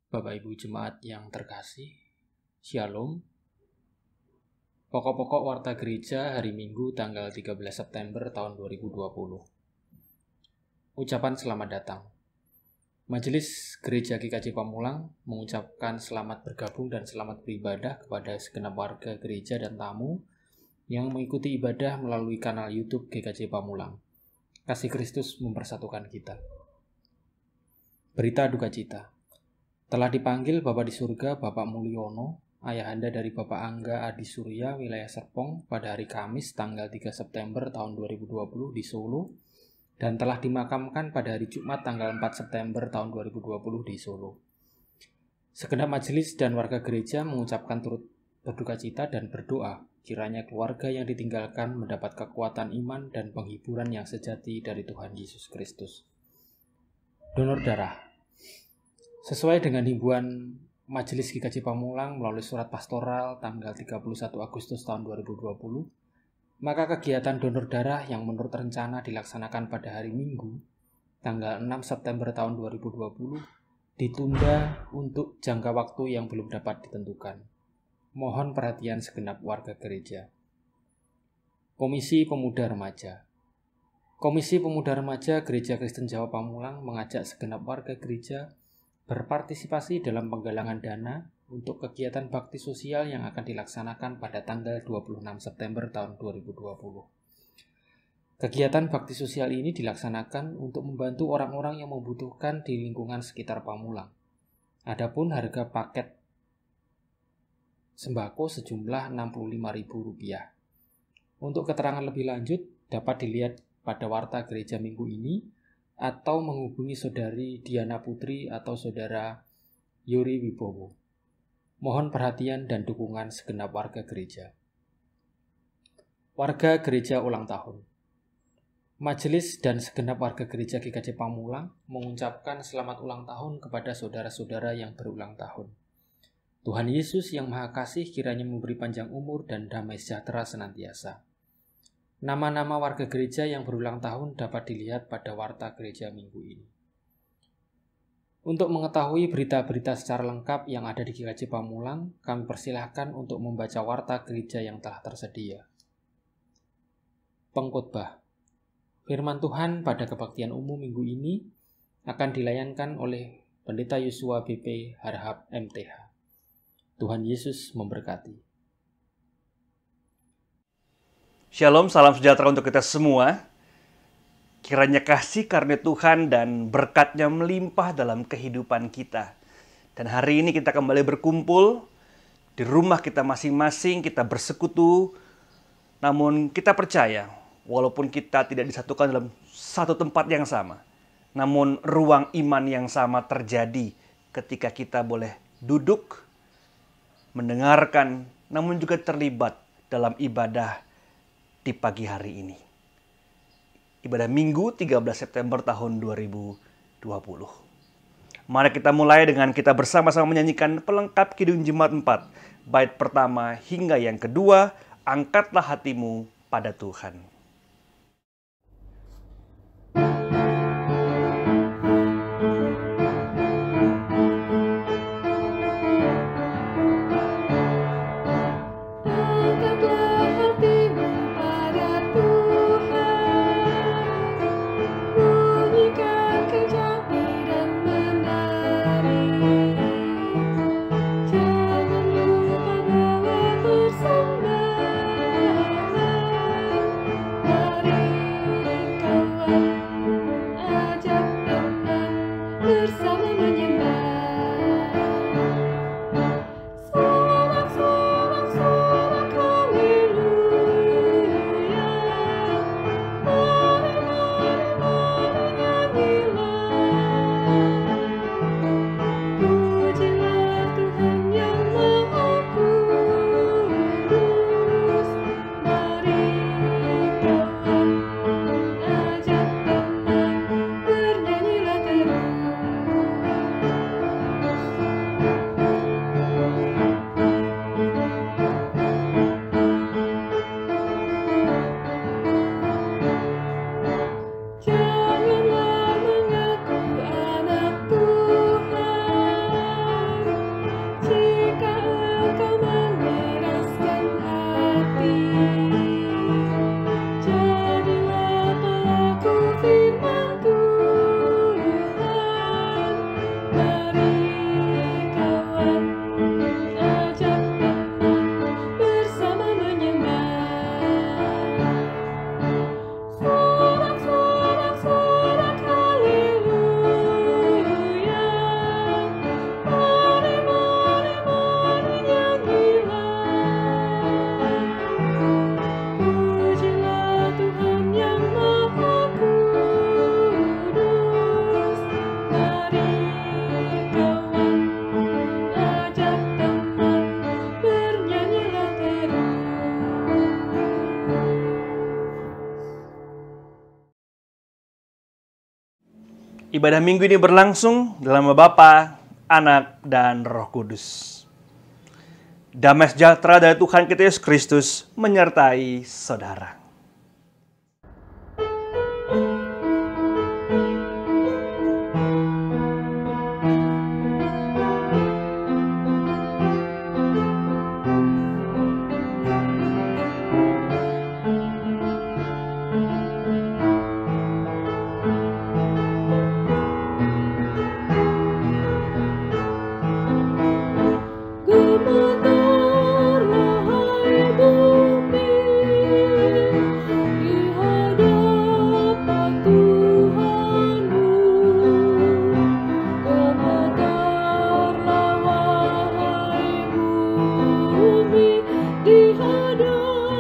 Bapak Ibu Jemaat yang terkasih, Shalom. Pokok-pokok Warta Gereja hari Minggu tanggal 13 September tahun 2020. Ucapan selamat datang. Majelis Gereja GKJ Pamulang mengucapkan selamat bergabung dan selamat beribadah kepada segenap warga gereja dan tamu yang mengikuti ibadah melalui kanal YouTube GKJ Pamulang. Kasih Kristus mempersatukan kita. Berita duka cita. Telah dipanggil Bapa di surga Bapak Mulyono, ayahanda dari Bapak Angga Adi Surya wilayah Serpong pada hari Kamis tanggal 3 September tahun 2020 di Solo dan telah dimakamkan pada hari Jumat tanggal 4 September tahun 2020 di Solo. Segenap majelis dan warga gereja mengucapkan turut berduka cita dan berdoa kiranya keluarga yang ditinggalkan mendapat kekuatan iman dan penghiburan yang sejati dari Tuhan Yesus Kristus. Donor darah. Sesuai dengan himbauan Majelis GKJ Pamulang melalui surat pastoral tanggal 31 Agustus tahun 2020, maka kegiatan donor darah yang menurut rencana dilaksanakan pada hari Minggu, tanggal 6 September tahun 2020, ditunda untuk jangka waktu yang belum dapat ditentukan. Mohon perhatian segenap warga gereja. Komisi Pemuda Remaja. Komisi Pemuda Remaja Gereja Kristen Jawa Pamulang mengajak segenap warga gereja berpartisipasi dalam penggalangan dana untuk kegiatan bakti sosial yang akan dilaksanakan pada tanggal 26 September tahun 2020. Kegiatan bakti sosial ini dilaksanakan untuk membantu orang-orang yang membutuhkan di lingkungan sekitar Pamulang. Adapun harga paket sembako sejumlah Rp65.000. Untuk keterangan lebih lanjut dapat dilihat pada warta gereja minggu ini atau menghubungi Saudari Diana Putri atau Saudara Yuri Wibowo. Mohon perhatian dan dukungan segenap warga gereja. Warga gereja ulang tahun. Majelis dan segenap warga gereja GKJ Pamulang mengucapkan selamat ulang tahun kepada saudara-saudara yang berulang tahun. Tuhan Yesus yang Maha Kasih kiranya memberi panjang umur dan damai sejahtera senantiasa. Nama-nama warga gereja yang berulang tahun dapat dilihat pada warta gereja minggu ini. Untuk mengetahui berita-berita secara lengkap yang ada di GKJ Pamulang, kami persilahkan untuk membaca warta gereja yang telah tersedia. Pengkhotbah. Firman Tuhan pada kebaktian umum minggu ini akan dilayankan oleh Pendeta Yosua BP Harhab MTH. Tuhan Yesus memberkati. Shalom, salam sejahtera untuk kita semua. Kiranya kasih karunia Tuhan dan berkat-Nya melimpah dalam kehidupan kita. Dan hari ini kita kembali berkumpul di rumah kita masing-masing, kita bersekutu. Namun kita percaya, walaupun kita tidak disatukan dalam satu tempat yang sama, namun ruang iman yang sama terjadi ketika kita boleh duduk, mendengarkan, namun juga terlibat dalam ibadah di pagi hari ini. Ibadah Minggu 13 September tahun 2020. Mari kita mulai dengan kita bersama-sama menyanyikan pelengkap Kidung Jemaat 4, bait pertama hingga yang kedua, angkatlah hatimu pada Tuhan. Ibadah minggu ini berlangsung dalam nama Bapa, Anak, dan Roh Kudus. Damai sejahtera dari Tuhan kita Yesus Kristus menyertai saudara. Di hadapan Tuhanmu.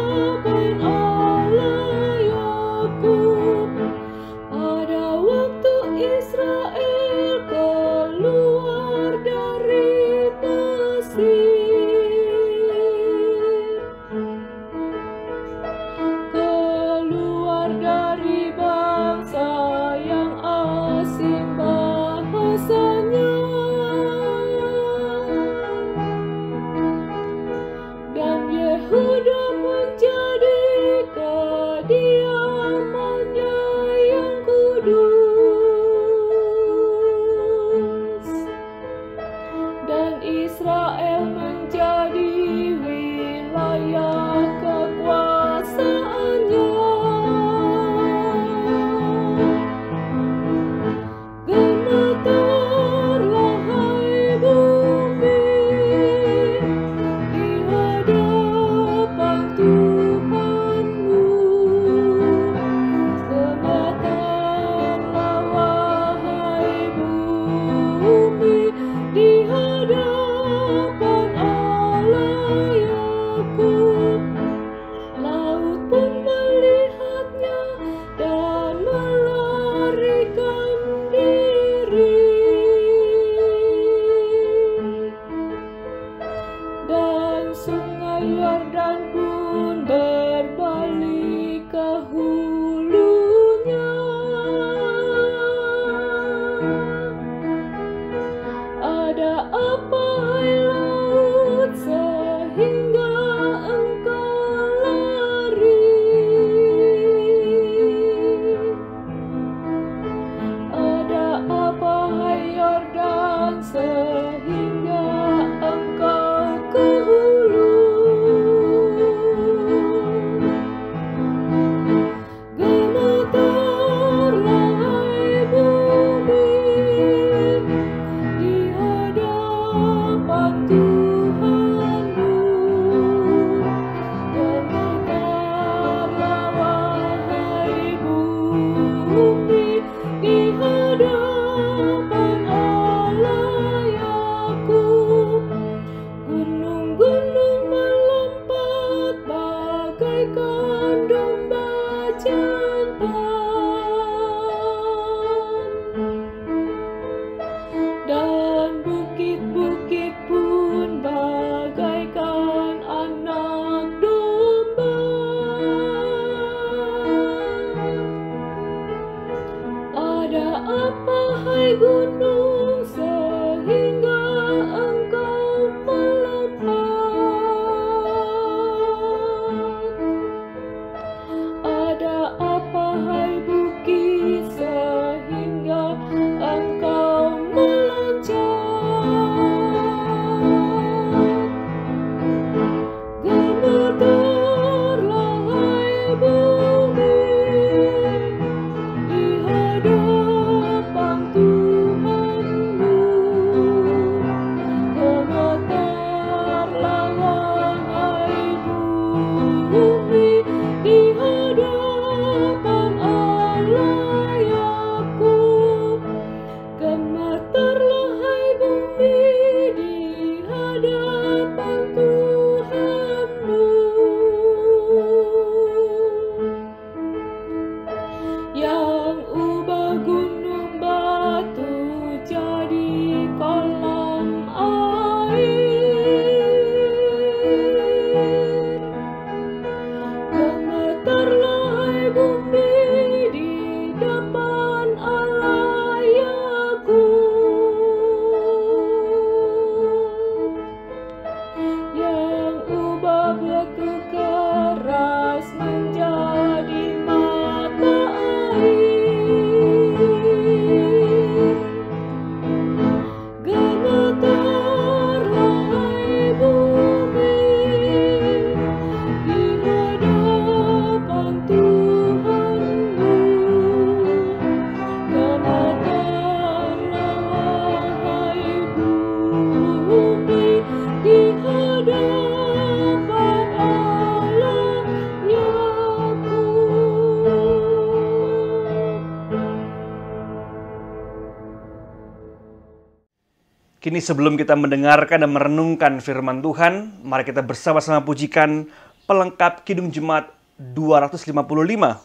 Kini sebelum kita mendengarkan dan merenungkan firman Tuhan, mari kita bersama-sama pujikan pelengkap Kidung Jemaat 255,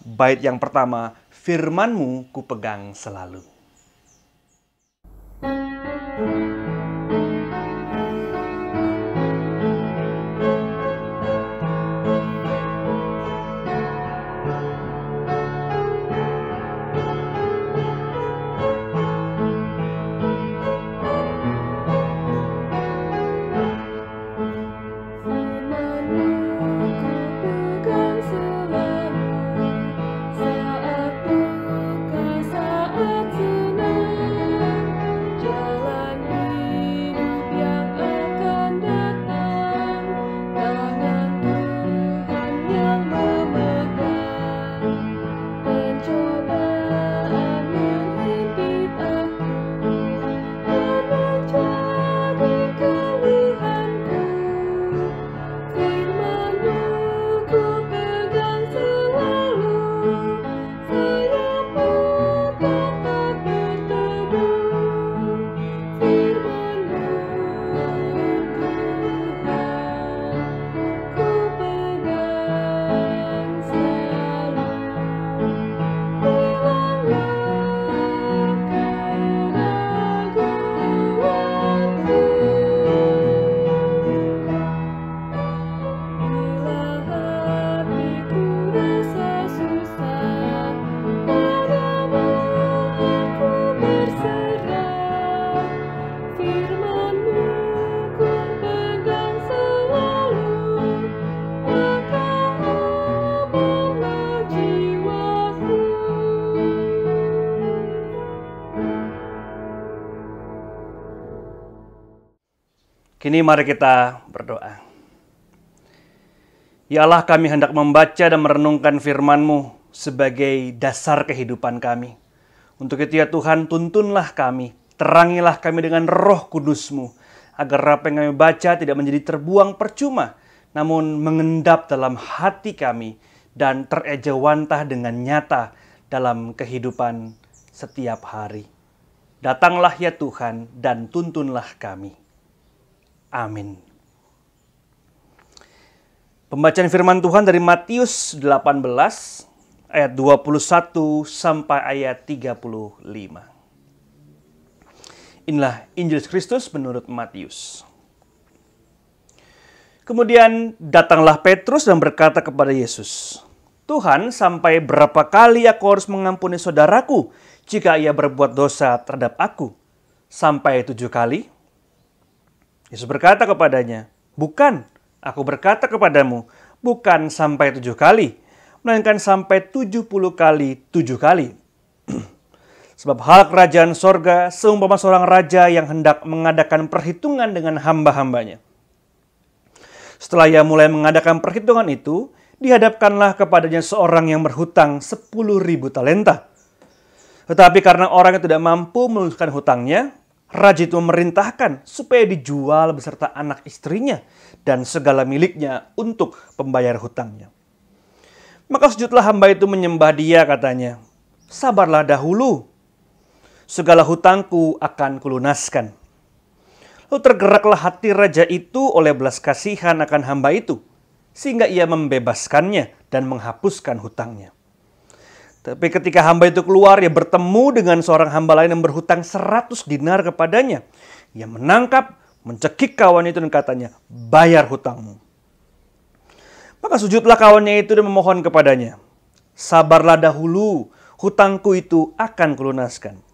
bait yang pertama, Firman-Mu ku pegang selalu. Kini mari kita berdoa. Ya Allah, kami hendak membaca dan merenungkan firman-Mu sebagai dasar kehidupan kami. Untuk itu ya Tuhan, tuntunlah kami, terangilah kami dengan Roh Kudus-Mu, agar apa yang kami baca tidak menjadi terbuang percuma, namun mengendap dalam hati kami dan terejawantah dengan nyata dalam kehidupan setiap hari. Datanglah ya Tuhan dan tuntunlah kami. Amin. Pembacaan firman Tuhan dari Matius 18 ayat 21 sampai ayat 35. Inilah Injil Kristus menurut Matius. Kemudian datanglah Petrus dan berkata kepada Yesus, "Tuhan, sampai berapa kali aku harus mengampuni saudaraku jika ia berbuat dosa terhadap aku? Sampai 7 kali?" Yesus berkata kepadanya, "Bukan, aku berkata kepadamu, bukan sampai 7 kali, melainkan sampai 70 kali 7 kali. Sebab hal kerajaan sorga seumpama seorang raja yang hendak mengadakan perhitungan dengan hamba-hambanya. Setelah ia mulai mengadakan perhitungan itu, dihadapkanlah kepadanya seorang yang berhutang 10.000 talenta. Tetapi karena orang yang tidak mampu meluluskan hutangnya, raja itu memerintahkan supaya dijual beserta anak istrinya dan segala miliknya untuk pembayar hutangnya. Maka sujudlah hamba itu menyembah dia, katanya, 'Sabarlah dahulu, segala hutangku akan kulunaskan.' Lalu tergeraklah hati raja itu oleh belas kasihan akan hamba itu, sehingga ia membebaskannya dan menghapuskan hutangnya. Tapi ketika hamba itu keluar, ia bertemu dengan seorang hamba lain yang berhutang 100 dinar kepadanya. Ia menangkap, mencekik kawan itu dan katanya, 'Bayar hutangmu.' Maka sujudlah kawannya itu dan memohon kepadanya, 'Sabarlah dahulu, hutangku itu akan kulunaskan.'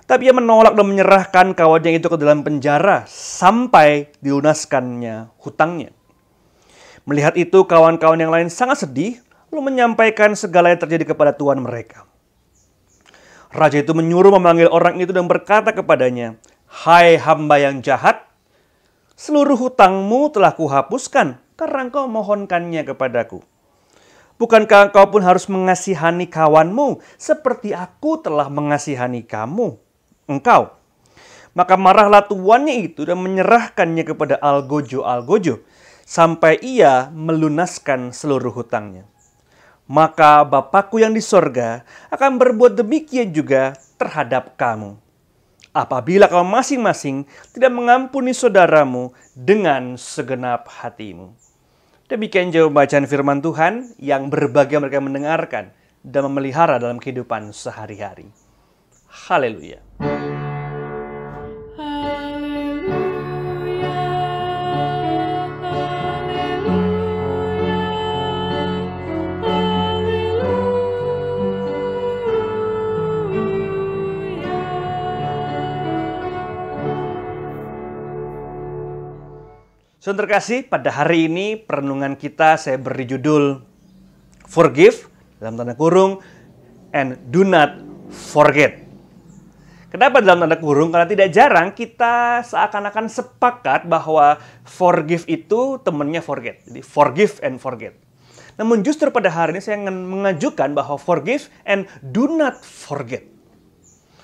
Tapi ia menolak dan menyerahkan kawannya itu ke dalam penjara sampai dilunaskannya hutangnya. Melihat itu, kawan-kawan yang lain sangat sedih, lalu menyampaikan segala yang terjadi kepada tuan mereka. Raja itu menyuruh memanggil orang itu dan berkata kepadanya, 'Hai hamba yang jahat, seluruh hutangmu telah kuhapuskan karena engkau mohonkannya kepadaku. Bukankah engkau pun harus mengasihani kawanmu seperti aku telah mengasihani engkau?' Maka marahlah tuannya itu dan menyerahkannya kepada algojo sampai ia melunaskan seluruh hutangnya. Maka Bapakku yang di sorga akan berbuat demikian juga terhadap kamu. apabila kamu masing-masing tidak mengampuni saudaramu dengan segenap hatimu. Demikian jauh bacaan firman Tuhan yang berbahagia mereka mendengarkan dan memelihara dalam kehidupan sehari-hari. Haleluya. Saudara terkasih, pada hari ini perenungan kita saya beri judul Forgive, dalam tanda kurung, and do not forget. Kenapa dalam tanda kurung? Karena tidak jarang kita seakan-akan sepakat bahwa forgive itu temannya forget. Jadi forgive and forget. Namun justru pada hari ini saya ingin mengajukan bahwa forgive and do not forget.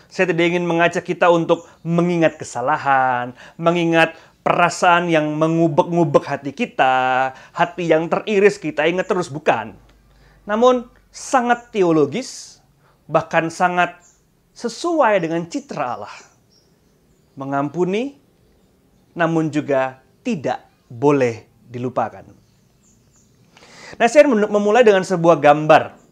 Saya tidak ingin mengajak kita untuk mengingat kesalahan, mengingat perasaan yang mengubek-ngubek hati kita, hati yang teriris kita ingat terus, bukan. Namun sangat teologis, bahkan sangat sesuai dengan citra Allah. Mengampuni, namun juga tidak boleh dilupakan. Nah, saya memulai dengan sebuah gambar.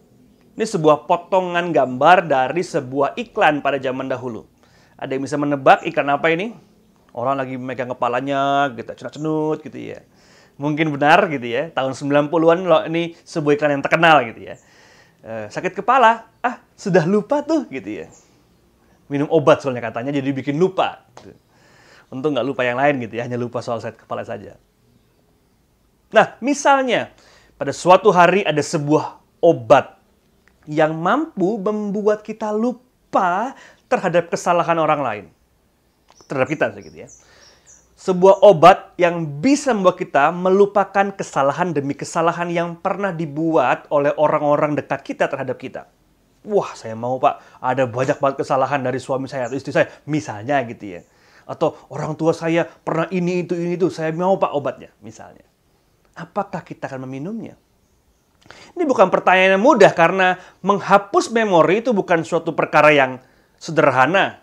Ini sebuah potongan gambar dari sebuah iklan pada zaman dahulu. Ada yang bisa menebak iklan apa ini? Orang lagi megang kepalanya, gitu, cenut-cenut gitu ya. Mungkin benar gitu ya, tahun 90-an loh, ini sebuah iklan yang terkenal gitu ya. Sakit kepala, sudah lupa tuh gitu ya. Minum obat soalnya katanya, jadi bikin lupa. Gitu. Untung nggak lupa yang lain gitu ya, hanya lupa soal sakit kepala saja. Nah, misalnya, pada suatu hari ada sebuah obat yang mampu membuat kita lupa terhadap kesalahan orang lain. Terhadap kita gitu ya. Sebuah obat yang bisa membuat kita melupakan kesalahan demi kesalahan yang pernah dibuat oleh orang-orang dekat kita terhadap kita. Wah, saya mau Pak, ada banyak banget kesalahan dari suami saya atau istri saya, misalnya gitu ya. Atau orang tua saya pernah ini itu, saya mau Pak obatnya, misalnya. Apakah kita akan meminumnya? Ini bukan pertanyaan yang mudah karena menghapus memori itu bukan suatu perkara yang sederhana.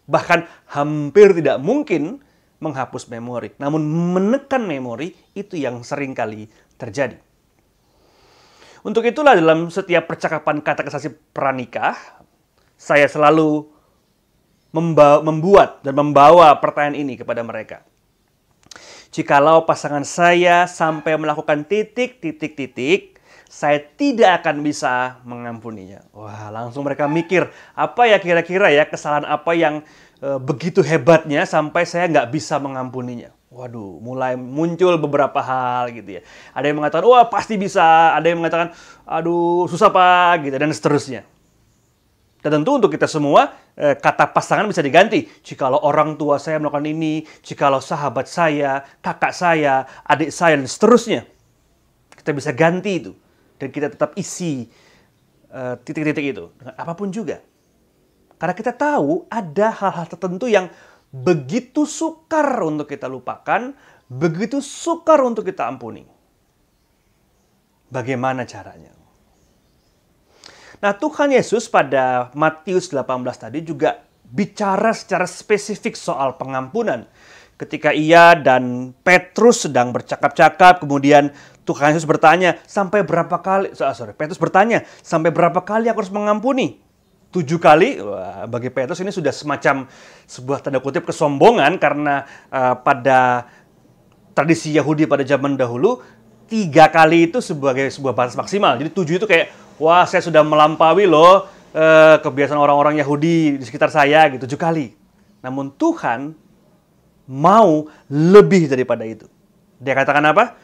Bahkan hampir tidak mungkin menghapus memori. Namun menekan memori itu yang sering kali terjadi. Untuk itulah dalam setiap percakapan kata kesasi pranikah, saya selalu membuat dan membawa pertanyaan ini kepada mereka. Jikalau pasangan saya sampai melakukan titik, saya tidak akan bisa mengampuninya. Wah, langsung mereka mikir, apa ya kira-kira ya kesalahan apa yang begitu hebatnya sampai saya nggak bisa mengampuninya. Waduh, mulai muncul beberapa hal gitu ya. Ada yang mengatakan, wah pasti bisa. Ada yang mengatakan, aduh susah Pak, gitu, dan seterusnya. Dan tentu untuk kita semua, kata pasangan bisa diganti. Jikalau orang tua saya melakukan ini, jikalau sahabat saya, kakak saya, adik saya, dan seterusnya. Kita bisa ganti itu. Dan kita tetap isi titik-titik itu dengan apapun juga. Karena kita tahu ada hal-hal tertentu yang begitu sukar untuk kita lupakan, begitu sukar untuk kita ampuni. Bagaimana caranya? Nah, Tuhan Yesus pada Matius 18 tadi juga bicara secara spesifik soal pengampunan. Ketika ia dan Petrus sedang bercakap-cakap, kemudian Tuhan Yesus bertanya, Petrus bertanya, sampai berapa kali aku harus mengampuni? 7 kali? Wah, bagi Petrus ini sudah semacam sebuah tanda kutip kesombongan karena pada tradisi Yahudi pada zaman dahulu, 3 kali itu sebagai sebuah batas maksimal. Jadi 7 itu kayak, wah saya sudah melampaui loh kebiasaan orang-orang Yahudi di sekitar saya, gitu, 7 kali. Namun Tuhan mau lebih daripada itu. Dia katakan apa?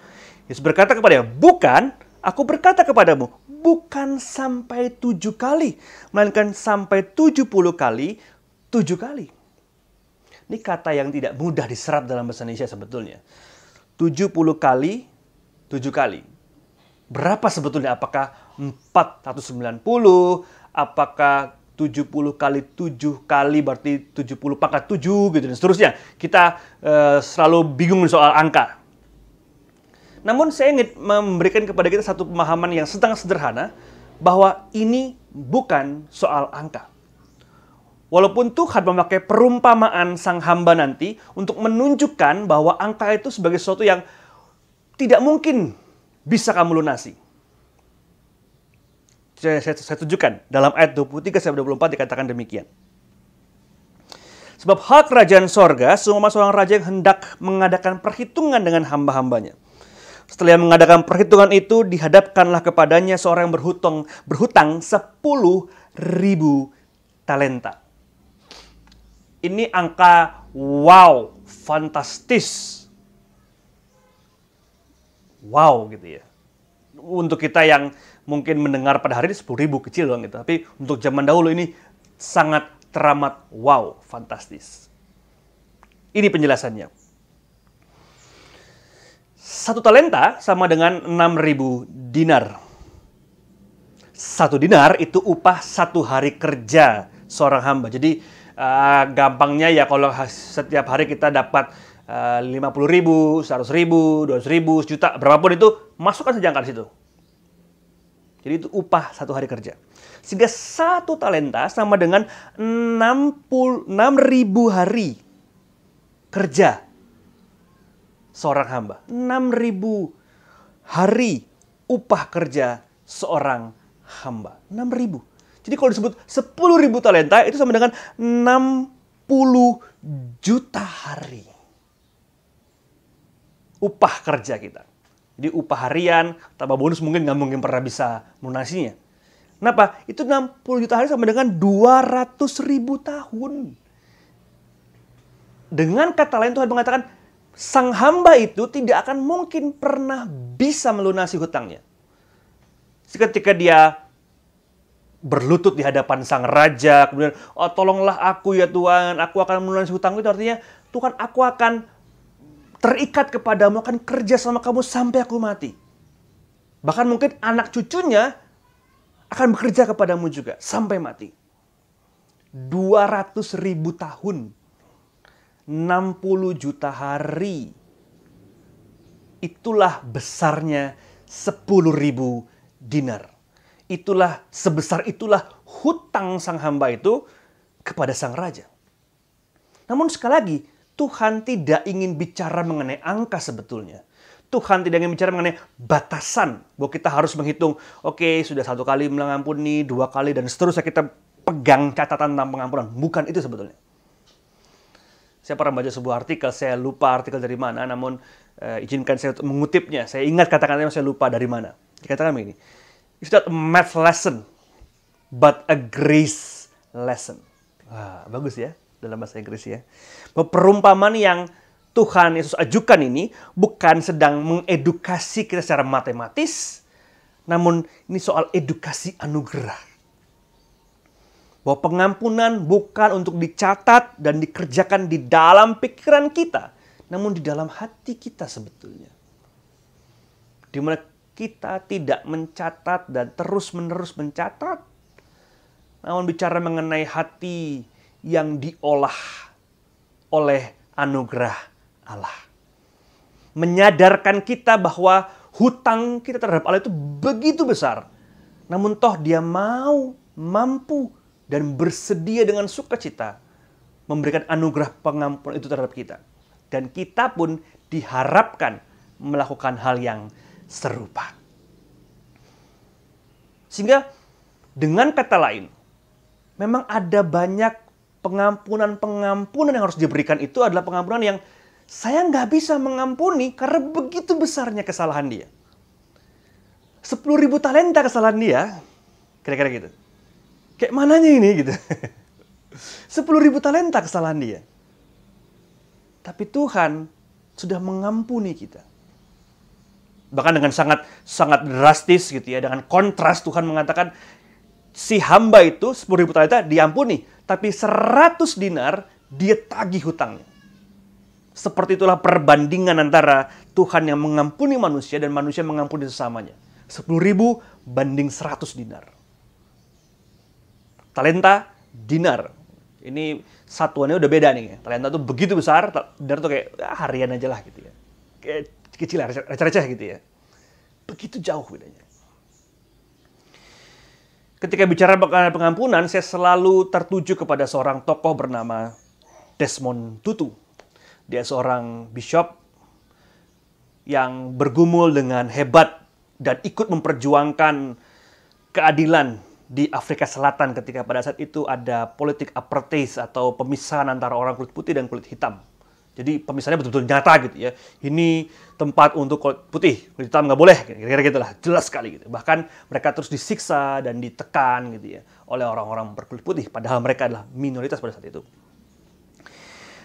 Yesus berkata kepadanya, bukan, aku berkata kepadamu, bukan sampai 7 kali, melainkan sampai 70 kali, 7 kali. Ini kata yang tidak mudah diserap dalam bahasa Indonesia sebetulnya. 70 kali, 7 kali. Berapa sebetulnya? Apakah 490? Apakah 70 kali 7 kali berarti 70 pangkat 7 gitu dan seterusnya. Kita selalu bingung soal angka. Namun saya ingin memberikan kepada kita satu pemahaman yang sedang sederhana bahwa ini bukan soal angka. Walaupun Tuhan memakai perumpamaan sang hamba nanti untuk menunjukkan bahwa angka itu sebagai sesuatu yang tidak mungkin bisa kamu lunasi. Saya tunjukkan dalam ayat 23-24 dikatakan demikian. Sebab hak kerajaan sorga, semua seorang raja yang hendak mengadakan perhitungan dengan hamba-hambanya. Setelah mengadakan perhitungan itu, dihadapkanlah kepadanya seorang yang berhutang 10.000 talenta. Ini angka wow, fantastis. Wow gitu ya. Untuk kita yang mungkin mendengar pada hari ini 10.000 kecil doang gitu. Tapi untuk zaman dahulu ini sangat teramat wow, fantastis. Ini penjelasannya. 1 talenta sama dengan 6.000 dinar. 1 dinar itu upah 1 hari kerja seorang hamba. Jadi gampangnya ya kalau setiap hari kita dapat 50.000, 100.000, 200.000, sejuta, berapapun itu, masukkan saja angka di situ. Jadi itu upah 1 hari kerja. Sehingga 1 talenta sama dengan 6.000 hari kerja seorang hamba. 6.000 hari upah kerja seorang hamba. 6.000. Jadi kalau disebut 10.000 talenta itu sama dengan 60 juta hari. Upah kerja kita. Jadi upah harian, tambah bonus mungkin nggak mungkin pernah bisa melunasinya. Kenapa? Itu 60 juta hari sama dengan 200.000 tahun. Dengan kata lain Tuhan mengatakan, sang hamba itu tidak akan mungkin pernah bisa melunasi hutangnya. Ketika dia berlutut di hadapan sang raja, kemudian, oh tolonglah aku ya Tuhan, aku akan melunasi hutang itu artinya, Tuhan aku akan terikat kepadamu, akan kerja sama kamu sampai aku mati. Bahkan mungkin anak cucunya akan bekerja kepadamu juga sampai mati. 200.000 tahun, 60 juta hari. Itulah besarnya 10.000 dinar. Sebesar itulah hutang sang hamba itu kepada sang raja. Namun sekali lagi, Tuhan tidak ingin bicara mengenai angka sebetulnya. Tuhan tidak ingin bicara mengenai batasan. Bahwa kita harus menghitung, oke, sudah 1 kali mengampuni, 2 kali, dan seterusnya kita pegang catatan tentang pengampunan. Bukan itu sebetulnya. Saya pernah baca sebuah artikel, saya lupa artikel dari mana, namun izinkan saya untuk mengutipnya. Saya ingat kata-katanya, saya lupa dari mana. Dikatakan begini, it's not a math lesson, but a grace lesson. Wah, bagus ya dalam bahasa Inggris ya. Perumpamaan yang Tuhan Yesus ajukan ini bukan sedang mengedukasi kita secara matematis, namun ini soal edukasi anugerah. Bahwa pengampunan bukan untuk dicatat dan dikerjakan di dalam pikiran kita, namun di dalam hati kita sebetulnya. Di mana kita tidak mencatat dan terus-menerus mencatat, namun bicara mengenai hati yang diolah oleh anugerah Allah. Menyadarkan kita bahwa hutang kita terhadap Allah itu begitu besar, namun toh Dia mampu, dan bersedia dengan sukacita memberikan anugerah pengampunan itu terhadap kita. Dan kita pun diharapkan melakukan hal yang serupa. Sehingga dengan kata lain, memang ada banyak pengampunan yang harus diberikan itu adalah pengampunan yang saya nggak bisa mengampuni karena begitu besarnya kesalahan dia. 10.000 talenta kesalahan dia, kira-kira gitu. Kayak mananya ini gitu. 10.000 talenta kesalahan dia. Tapi Tuhan sudah mengampuni kita. Bahkan dengan sangat drastis gitu ya, dengan kontras Tuhan mengatakan si hamba itu 10.000 talenta diampuni, tapi 100 dinar dia tagih hutangnya. Seperti itulah perbandingan antara Tuhan yang mengampuni manusia dan manusia mengampuni sesamanya. 10.000 banding 100 dinar. Talenta, dinar. Ini satuannya udah beda nih. Talenta tuh begitu besar, dinar tuh kayak harian aja lah gitu ya. Kayak kecil lah, receh-receh gitu ya. Begitu jauh bedanya. Ketika bicara mengenai pengampunan, saya selalu tertuju kepada seorang tokoh bernama Desmond Tutu. Dia seorang bishop yang bergumul dengan hebat dan ikut memperjuangkan keadilan di Afrika Selatan ketika pada saat itu ada politik apartheid atau pemisahan antara orang kulit putih dan kulit hitam. Jadi pemisahannya betul-betul nyata gitu ya. Ini tempat untuk kulit putih, kulit hitam nggak boleh, kira-kira gitulah, jelas sekali gitu. Bahkan mereka terus disiksa dan ditekan gitu ya oleh orang-orang berkulit putih, padahal mereka adalah minoritas pada saat itu.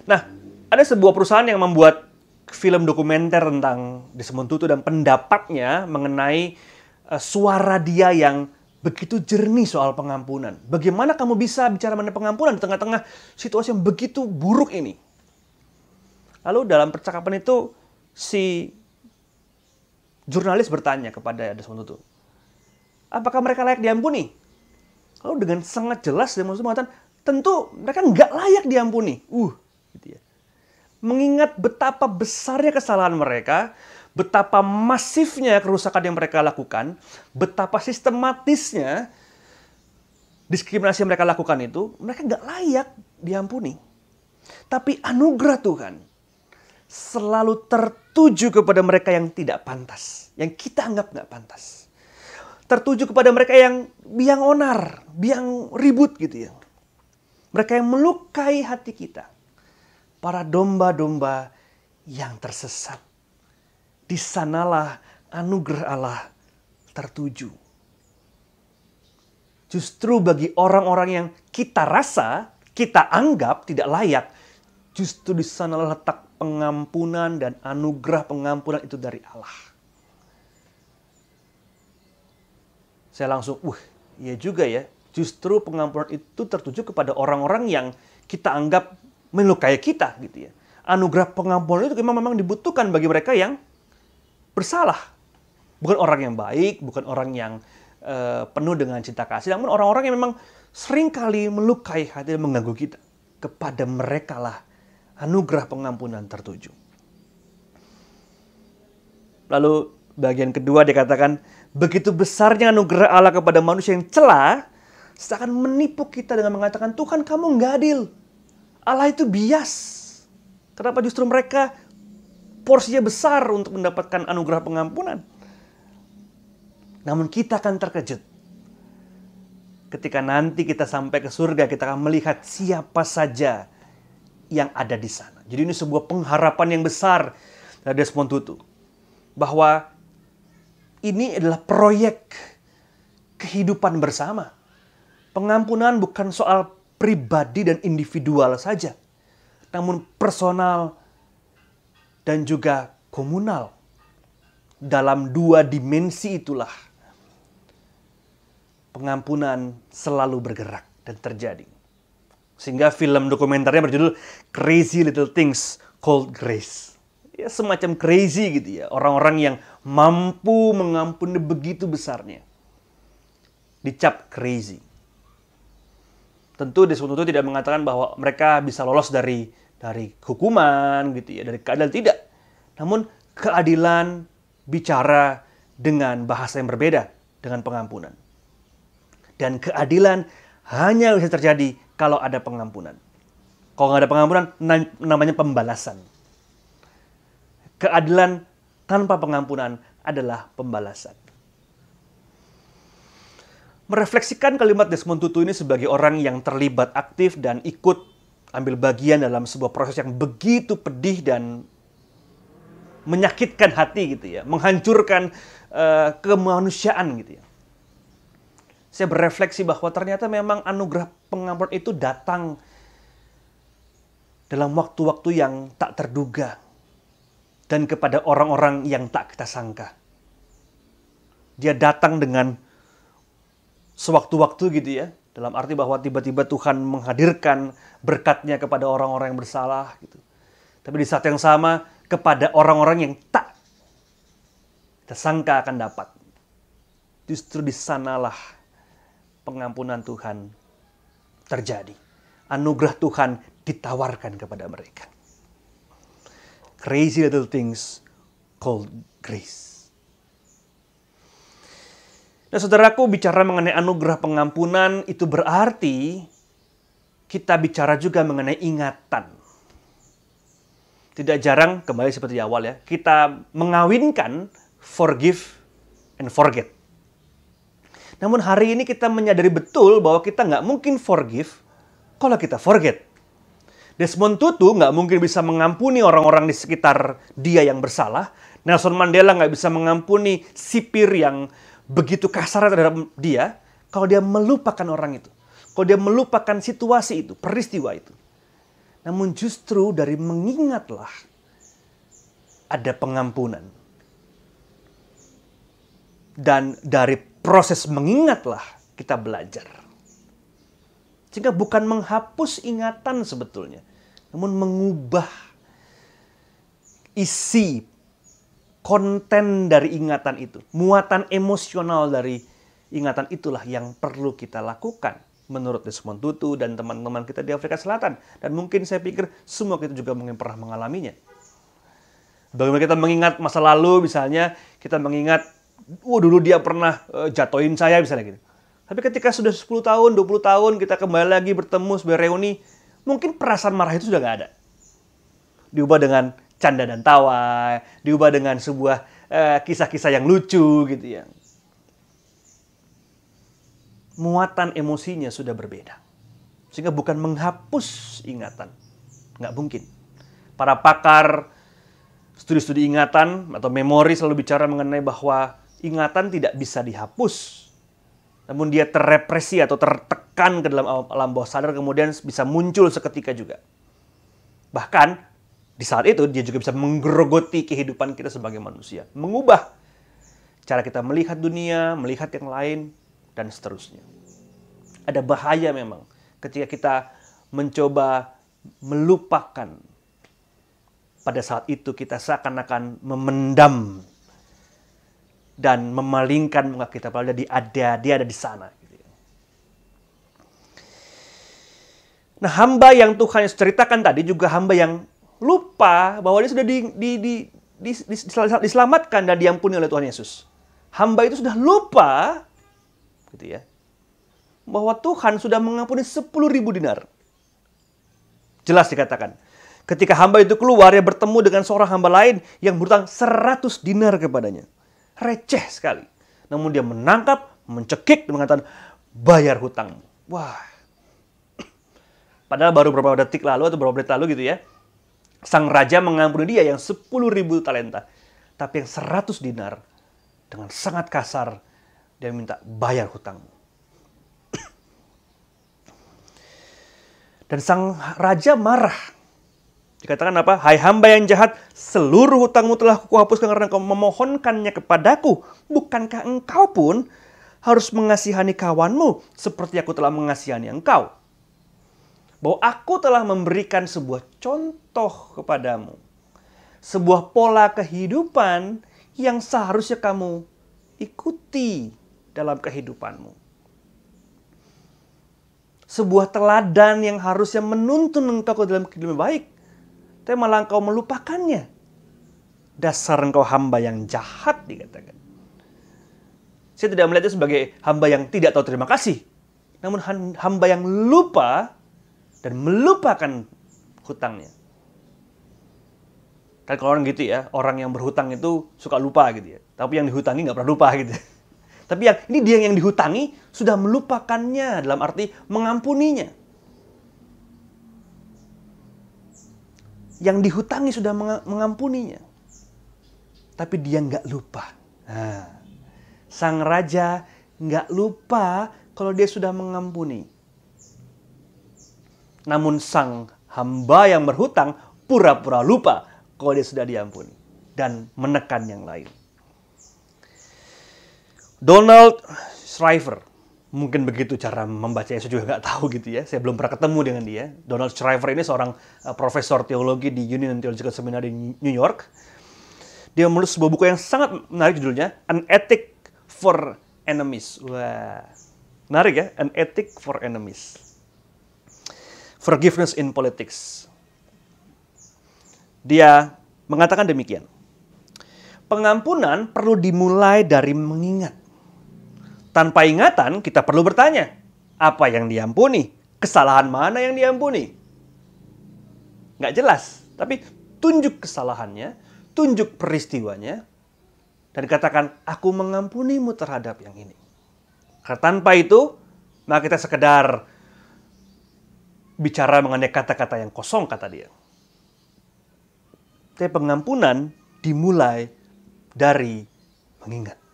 Nah, ada sebuah perusahaan yang membuat film dokumenter tentang Desmond Tutu dan pendapatnya mengenai suara dia yang begitu jernih soal pengampunan. Bagaimana kamu bisa bicara mengenai pengampunan di tengah-tengah situasi yang begitu buruk ini? Lalu dalam percakapan itu si jurnalis bertanya kepada Desmond Tutu, apakah mereka layak diampuni? Lalu dengan sangat jelas Desmond Tutu mengatakan, tentu mereka nggak layak diampuni. Gitu ya. Mengingat betapa besarnya kesalahan mereka, betapa masifnya kerusakan yang mereka lakukan, betapa sistematisnya diskriminasi yang mereka lakukan itu, mereka nggak layak diampuni. Tapi anugerah Tuhan selalu tertuju kepada mereka yang tidak pantas, yang kita anggap nggak pantas. Tertuju kepada mereka yang biang onar, biang ribut gitu ya. Mereka yang melukai hati kita. Para domba-domba yang tersesat. Di sanalah anugerah Allah tertuju. Justru bagi orang-orang yang kita rasa, kita anggap tidak layak, justru di sanalah letak pengampunan dan anugerah pengampunan itu dari Allah. Saya langsung, iya juga ya. Justru pengampunan itu tertuju kepada orang-orang yang kita anggap melukai kita gitu ya. Anugerah pengampunan itu memang dibutuhkan bagi mereka yang bersalah. Bukan orang yang baik, bukan orang yang penuh dengan cinta kasih, namun orang-orang yang memang seringkali melukai hati dan mengganggu kita. Kepada mereka lah anugerah pengampunan tertuju. Lalu bagian kedua dikatakan, begitu besarnya anugerah Allah kepada manusia yang celah, seakan menipu kita dengan mengatakan, Tuhan kamu nggak adil. Allah itu bias. Kenapa justru mereka porsinya besar untuk mendapatkan anugerah pengampunan? Namun kita akan terkejut. Ketika nanti kita sampai ke surga, kita akan melihat siapa saja yang ada di sana. Jadi ini sebuah pengharapan yang besar dari Desmond Tutu. Bahwa ini adalah proyek kehidupan bersama. Pengampunan bukan soal pribadi dan individual saja, namun personal dan juga komunal. Dalam dua dimensi itulah pengampunan selalu bergerak dan terjadi. Sehingga film dokumenternya berjudul Crazy Little Things Called Grace. Ya, semacam crazy gitu ya. Orang-orang yang mampu mengampuni begitu besarnya. Dicap crazy. Tentu Desmond Tutu tidak mengatakan bahwa mereka bisa lolos dari hukuman gitu ya, dari keadilan, tidak. Namun keadilan bicara dengan bahasa yang berbeda dengan pengampunan. Dan keadilan hanya bisa terjadi kalau ada pengampunan. Kalau nggak ada pengampunan, namanya pembalasan. Keadilan tanpa pengampunan adalah pembalasan. Merefleksikan kalimat Desmond Tutu ini sebagai orang yang terlibat aktif dan ikut ambil bagian dalam sebuah proses yang begitu pedih dan menyakitkan hati gitu ya, menghancurkan kemanusiaan gitu ya. Saya berefleksi bahwa ternyata memang anugerah pengampunan itu datang dalam waktu-waktu yang tak terduga dan kepada orang-orang yang tak kita sangka. Dia datang dengan sewaktu-waktu gitu ya, dalam arti bahwa tiba-tiba Tuhan menghadirkan berkatnya kepada orang-orang yang bersalah gitu. Tapi di saat yang sama kepada orang-orang yang tak kita sangka akan dapat. Justru di sanalah pengampunan Tuhan terjadi. Anugerah Tuhan ditawarkan kepada mereka. Crazy little things called grace. Nah, saudaraku, bicara mengenai anugerah pengampunan itu berarti kita bicara juga mengenai ingatan. Tidak jarang, kembali seperti di awal ya, kita mengawinkan forgive and forget. Namun hari ini kita menyadari betul bahwa kita nggak mungkin forgive kalau kita forget. Desmond Tutu nggak mungkin bisa mengampuni orang-orang di sekitar dia yang bersalah. Nelson Mandela nggak bisa mengampuni sipir yang begitu kasar terhadap dia kalau dia melupakan orang itu. Kalau dia melupakan situasi itu, peristiwa itu. Namun justru dari mengingatlah ada pengampunan. Dan dari proses mengingatlah kita belajar. Sehingga bukan menghapus ingatan sebetulnya, namun mengubah isi konten dari ingatan itu. Muatan emosional dari ingatan itulah yang perlu kita lakukan menurut Desmond Tutu dan teman-teman kita di Afrika Selatan. Dan mungkin saya pikir semua kita juga mungkin pernah mengalaminya. Bagaimana kita mengingat masa lalu, misalnya kita mengingat, dulu dia pernah jatuhin saya misalnya gitu. Tapi ketika sudah 10 tahun, 20 tahun, kita kembali lagi bertemu sebagai reuni, mungkin perasaan marah itu sudah nggak ada. Diubah dengan canda dan tawa, diubah dengan sebuah kisah-kisah yang lucu gitu ya. Muatan emosinya sudah berbeda. Sehingga bukan menghapus ingatan. Nggak mungkin. Para pakar studi-studi ingatan atau memori selalu bicara mengenai bahwa ingatan tidak bisa dihapus. Namun dia terrepresi atau tertekan ke dalam alam bawah sadar, kemudian bisa muncul seketika juga. Bahkan di saat itu dia juga bisa menggerogoti kehidupan kita sebagai manusia. Mengubah cara kita melihat dunia, melihat yang lain, dan seterusnya. Ada bahaya memang ketika kita mencoba melupakan. Pada saat itu kita seakan-akan memendam dan memalingkan muka kita, padahal dia ada di sana. Nah, hamba yang Tuhan ceritakan tadi juga hamba yang lupa bahwa dia sudah diselamatkan dan diampuni oleh Tuhan Yesus. Hamba itu sudah lupa, gitu ya, bahwa Tuhan sudah mengampuni 10.000 dinar. Jelas dikatakan, ketika hamba itu keluar, dia bertemu dengan seorang hamba lain yang berhutang 100 dinar kepadanya. Receh sekali. Namun dia menangkap, mencekik dan mengatakan, bayar hutangmu. Wah. Padahal baru beberapa detik lalu atau beberapa menit lalu gitu ya, sang raja mengampuni dia yang 10.000 talenta. Tapi yang 100 dinar, dengan sangat kasar, dia minta bayar hutangmu. Dan sang raja marah. Dikatakan apa? Hai hamba yang jahat, seluruh hutangmu telah kuhapuskan karena kau memohonkannya kepadaku. Bukankah engkau pun harus mengasihani kawanmu seperti aku telah mengasihani engkau? Bahwa aku telah memberikan sebuah contoh kepadamu. Sebuah pola kehidupan yang seharusnya kamu ikuti dalam kehidupanmu. Sebuah teladan yang harusnya menuntun engkau ke dalam kehidupan yang baik. Tapi malah engkau melupakannya. Dasar engkau hamba yang jahat, dikatakan. Saya tidak melihatnya sebagai hamba yang tidak tahu terima kasih. Namun hamba yang lupa dan melupakan hutangnya. Kan kalau orang gitu ya, orang yang berhutang itu suka lupa gitu ya. Tapi yang dihutangi nggak pernah lupa gitu. Tapi ini dia yang dihutangi sudah melupakannya, dalam arti mengampuninya. Yang dihutangi sudah mengampuninya. Tapi dia nggak lupa. Nah, sang raja nggak lupa kalau dia sudah mengampuni. Namun sang hamba yang berhutang pura-pura lupa kalau dia sudah diampuni. Dan menekan yang lain. Donald Shriver. Mungkin begitu cara membacanya, saya juga nggak tahu gitu ya. Saya belum pernah ketemu dengan dia. Donald Shriver ini seorang profesor teologi di Union Theological Seminary di New York. Dia menulis sebuah buku yang sangat menarik judulnya An Ethic for Enemies. Wah, menarik ya, An Ethic for Enemies. Forgiveness in Politics. Dia mengatakan demikian. Pengampunan perlu dimulai dari mengingat. Tanpa ingatan, kita perlu bertanya, apa yang diampuni? Kesalahan mana yang diampuni? Nggak jelas, tapi tunjuk kesalahannya, tunjuk peristiwanya, dan katakan, aku mengampunimu terhadap yang ini. Karena tanpa itu, maka kita sekedar bicara mengenai kata-kata yang kosong, kata dia. Tapi pengampunan dimulai dari mengingat.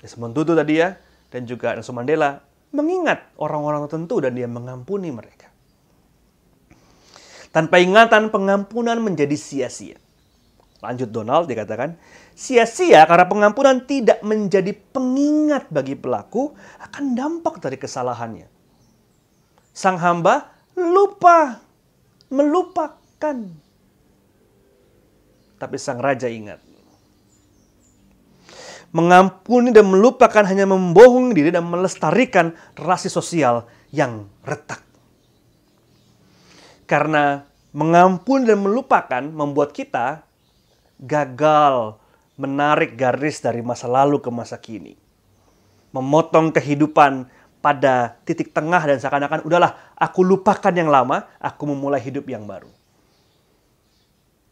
Desmond Tutu tadi ya, dan juga Nelson Mandela mengingat orang-orang tertentu dan dia mengampuni mereka. Tanpa ingatan, pengampunan menjadi sia-sia. Lanjut Donald, dikatakan, sia-sia karena pengampunan tidak menjadi pengingat bagi pelaku akan dampak dari kesalahannya. Sang hamba melupakan. Tapi sang raja ingat. Mengampuni dan melupakan hanya membohongi diri dan melestarikan relasi sosial yang retak. Karena mengampuni dan melupakan membuat kita gagal menarik garis dari masa lalu ke masa kini. Memotong kehidupan pada titik tengah dan seakan-akan udahlah aku lupakan yang lama, aku memulai hidup yang baru.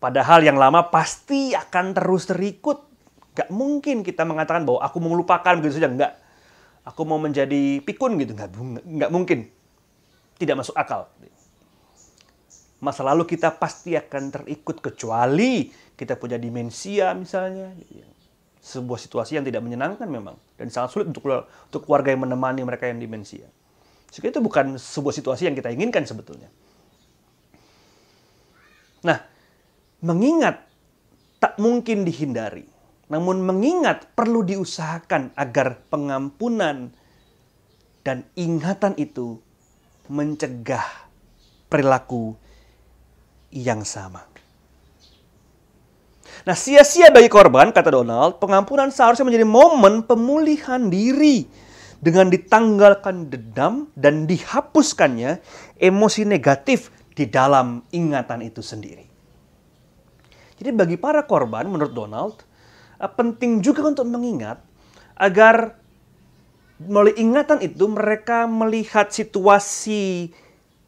Padahal yang lama pasti akan terus terikut. Gak mungkin kita mengatakan bahwa aku mau melupakan begitu saja. Enggak. Aku mau menjadi pikun gitu. Enggak mungkin. Tidak masuk akal. Masa lalu kita pasti akan terikut kecuali kita punya demensia misalnya. Sebuah situasi yang tidak menyenangkan memang. Dan sangat sulit untuk keluarga yang menemani mereka yang demensia. Sehingga itu bukan sebuah situasi yang kita inginkan sebetulnya. Nah, mengingat tak mungkin dihindari. Namun mengingat perlu diusahakan agar pengampunan dan ingatan itu mencegah perilaku yang sama. Nah, sia-sia bagi korban, kata Donald, pengampunan seharusnya menjadi momen pemulihan diri dengan ditanggalkan dendam dan dihapuskannya emosi negatif di dalam ingatan itu sendiri. Jadi bagi para korban, menurut Donald, penting juga untuk mengingat agar melalui ingatan itu mereka melihat situasi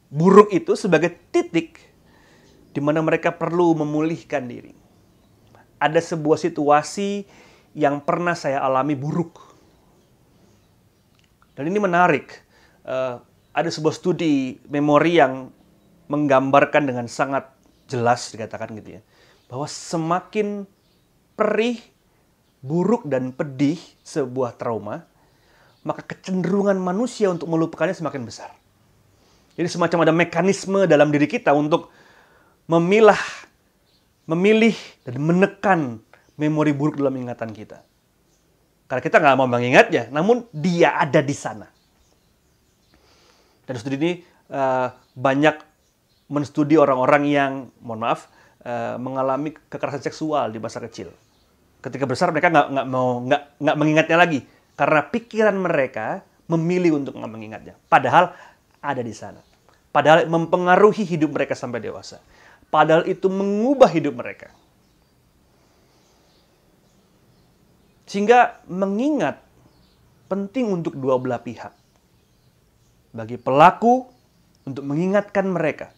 buruk itu sebagai titik di mana mereka perlu memulihkan diri. Ada sebuah situasi yang pernah saya alami buruk. Dan ini menarik. Ada sebuah studi memori yang menggambarkan dengan sangat jelas dikatakan gitu ya. Bahwa semakin perih, buruk dan pedih sebuah trauma, maka kecenderungan manusia untuk melupakannya semakin besar. Jadi semacam ada mekanisme dalam diri kita untuk memilih dan menekan memori buruk dalam ingatan kita. Karena kita nggak mau mengingatnya, namun dia ada di sana. Dan studi ini banyak menstudi orang-orang yang, mengalami kekerasan seksual di masa kecil. Ketika besar mereka nggak mengingatnya lagi, karena pikiran mereka memilih untuk nggak mengingatnya. Padahal ada di sana. Padahal mempengaruhi hidup mereka sampai dewasa. Padahal itu mengubah hidup mereka. Sehingga mengingat penting untuk dua belah pihak. Bagi pelaku untuk mengingatkan mereka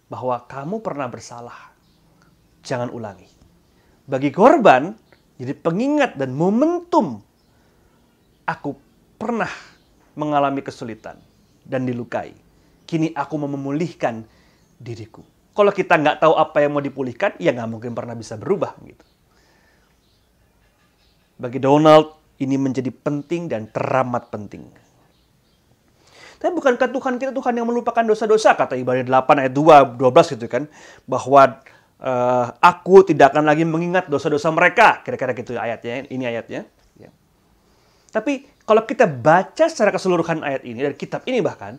bahwa kamu pernah bersalah. Jangan ulangi. Bagi korban, jadi pengingat dan momentum. Aku pernah mengalami kesulitan dan dilukai. Kini aku mau memulihkan diriku. Kalau kita nggak tahu apa yang mau dipulihkan, ya nggak mungkin pernah bisa berubah. Gitu. Bagi Donald, ini menjadi penting dan teramat penting. Tapi bukankah Tuhan kita Tuhan yang melupakan dosa-dosa? Kata Ibrani 8 ayat 12 gitu kan. Bahwa aku tidak akan lagi mengingat dosa-dosa mereka. Kira-kira gitu ayatnya, ini ayatnya. Ya. Tapi kalau kita baca secara keseluruhan ayat ini, dari kitab ini bahkan,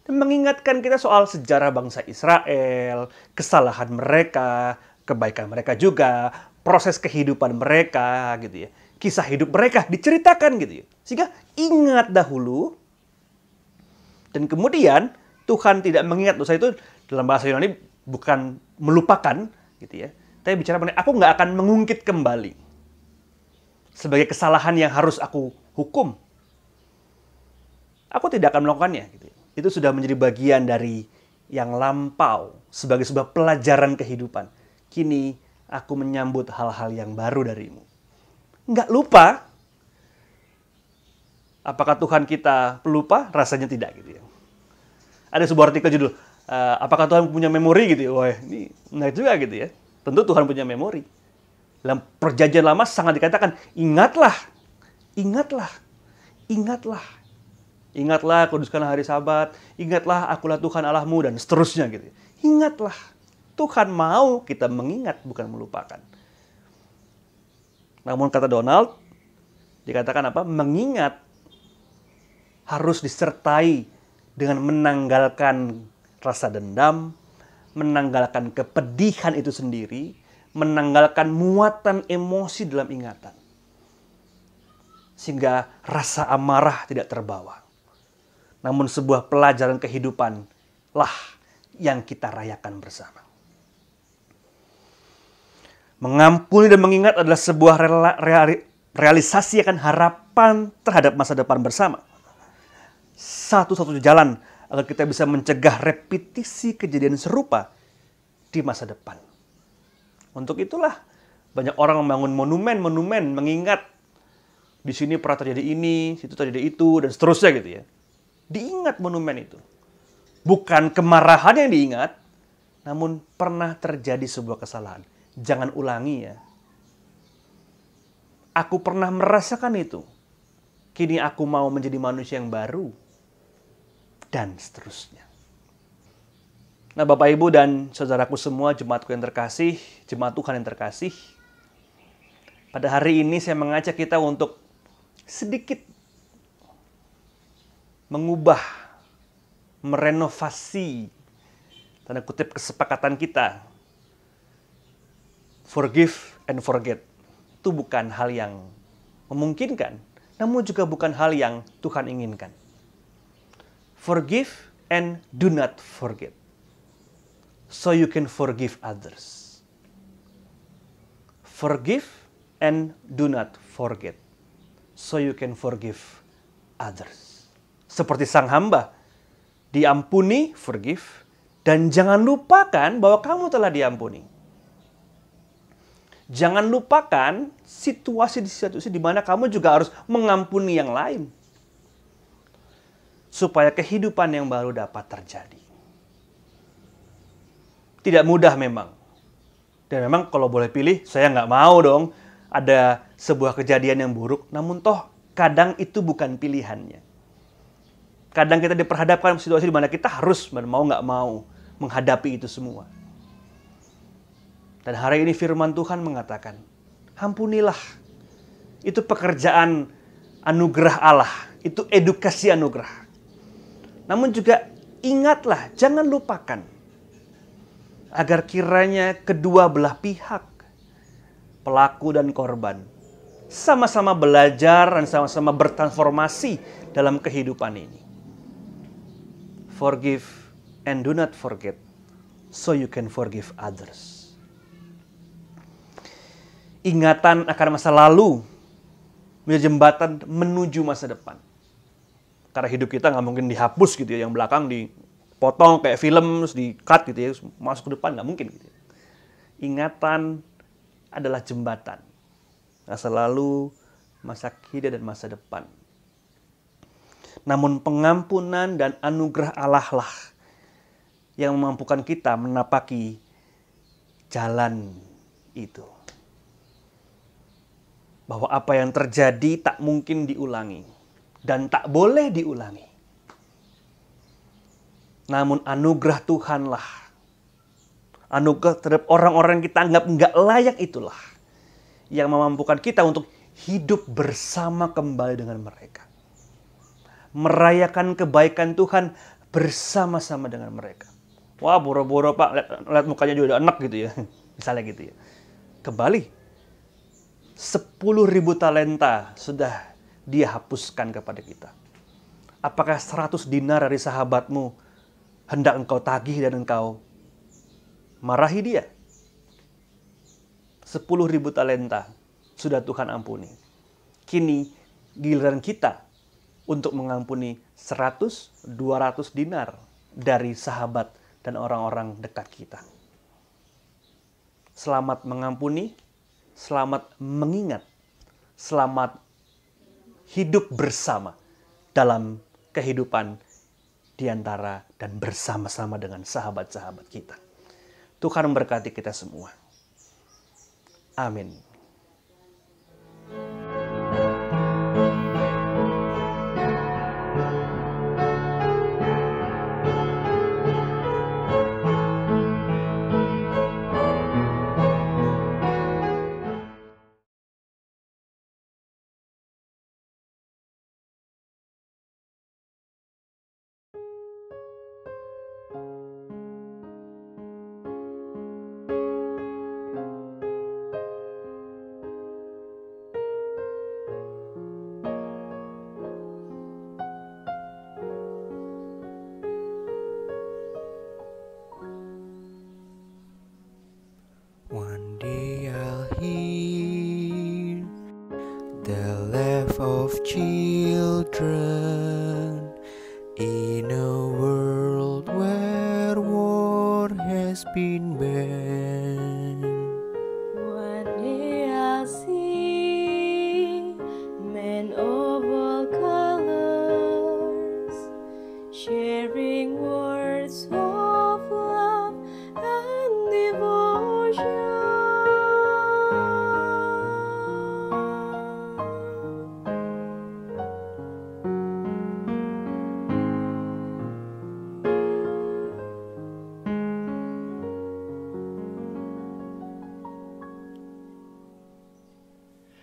mengingatkan kita soal sejarah bangsa Israel, kesalahan mereka, kebaikan mereka juga, proses kehidupan mereka, gitu ya. Kisah hidup mereka diceritakan gitu ya. Sehingga ingat dahulu, dan kemudian Tuhan tidak mengingat dosa itu, dalam bahasa Yunani bukan melupakan, gitu ya. Tapi bicara mengenai aku nggak akan mengungkit kembali sebagai kesalahan yang harus aku hukum. aku tidak akan melakukannya. Gitu. Itu sudah menjadi bagian dari yang lampau sebagai sebuah pelajaran kehidupan. Kini aku menyambut hal-hal yang baru darimu. Nggak lupa. Apakah Tuhan kita pelupa? Rasanya tidak gitu ya. Ada sebuah artikel judul, apakah Tuhan punya memori gitu ya? Wah, ini menarik juga gitu ya. Tentu Tuhan punya memori. Dalam perjanjian lama sangat dikatakan, ingatlah, ingatlah, ingatlah. Ingatlah, kuduskanlah hari Sabat. Ingatlah, akulah Tuhan Allahmu, dan seterusnya gitu. Ingatlah. Tuhan mau kita mengingat, bukan melupakan. Namun kata Donald, dikatakan apa? Mengingat harus disertai dengan menanggalkan rasa dendam, menanggalkan kepedihan itu sendiri, menanggalkan muatan emosi dalam ingatan. Sehingga rasa amarah tidak terbawa. Namun sebuah pelajaran kehidupan lah yang kita rayakan bersama. Mengampuni dan mengingat adalah sebuah realisasi akan harapan terhadap masa depan bersama. Satu-satunya jalan agar kita bisa mencegah repetisi kejadian serupa di masa depan. Untuk itulah banyak orang membangun monumen-monumen mengingat di sini pernah terjadi ini, situ terjadi itu, dan seterusnya gitu ya. Diingat monumen itu. Bukan kemarahan yang diingat, namun pernah terjadi sebuah kesalahan. Jangan ulangi ya. Aku pernah merasakan itu. Kini aku mau menjadi manusia yang baru. Dan seterusnya. Nah, Bapak, Ibu, dan saudaraku semua, jemaatku yang terkasih, jemaat Tuhan yang terkasih. Pada hari ini saya mengajak kita untuk sedikit mengubah, merenovasi, tanda kutip, kesepakatan kita. Forgive and forget. Itu bukan hal yang memungkinkan, namun juga bukan hal yang Tuhan inginkan. Forgive and do not forget. So you can forgive others. Forgive and do not forget. So you can forgive others. Seperti sang hamba, diampuni, forgive, dan jangan lupakan bahwa kamu telah diampuni. Jangan lupakan situasi di mana kamu juga harus mengampuni yang lain. Supaya kehidupan yang baru dapat terjadi. Tidak mudah memang. Dan memang kalau boleh pilih, saya nggak mau dong ada sebuah kejadian yang buruk. Namun toh kadang itu bukan pilihannya. Kadang kita diperhadapkan situasi di mana kita harus mau nggak mau menghadapi itu semua. Dan hari ini firman Tuhan mengatakan, ampunilah. Itu pekerjaan anugerah Allah. Itu edukasi anugerah. Namun juga ingatlah, jangan lupakan. Agar kiranya kedua belah pihak, pelaku dan korban, sama-sama belajar dan sama-sama bertransformasi dalam kehidupan ini. Forgive and do not forget, so you can forgive others. Ingatan akan masa lalu menjadi jembatan menuju masa depan. Karena hidup kita nggak mungkin dihapus gitu ya, yang belakang dipotong kayak film, terus di-cut gitu ya, masuk ke depan nggak mungkin gitu ya. Ingatan adalah jembatan. Masa lalu, masa kini, dan masa depan. Namun pengampunan dan anugerah Allah lah yang memampukan kita menapaki jalan itu. Bahwa apa yang terjadi tak mungkin diulangi. Dan tak boleh diulangi. Namun anugerah Tuhanlah. Anugerah terhadap orang-orang yang kita anggap nggak layak itulah. Yang memampukan kita untuk hidup bersama kembali dengan mereka. Merayakan kebaikan Tuhan bersama-sama dengan mereka. Wah, boro-boro Pak, lihat mukanya juga udah enak gitu ya. Misalnya gitu ya. Kembali. 10.000 talenta sudah Dia hapuskan kepada kita. Apakah 100 dinar dari sahabatmu hendak engkau tagih dan engkau marahi dia? 10.000 talenta sudah Tuhan ampuni. Kini giliran kita untuk mengampuni 100, 200 dinar dari sahabat dan orang-orang dekat kita. Selamat mengampuni, selamat mengingat, selamat hidup bersama dalam kehidupan di antara dan bersama-sama dengan sahabat-sahabat kita. Tuhan memberkati kita semua. Amin. One day I'll hear the laugh of children in a world where war has been banned. One day I'll see men of all colors sharing words of love and devotion.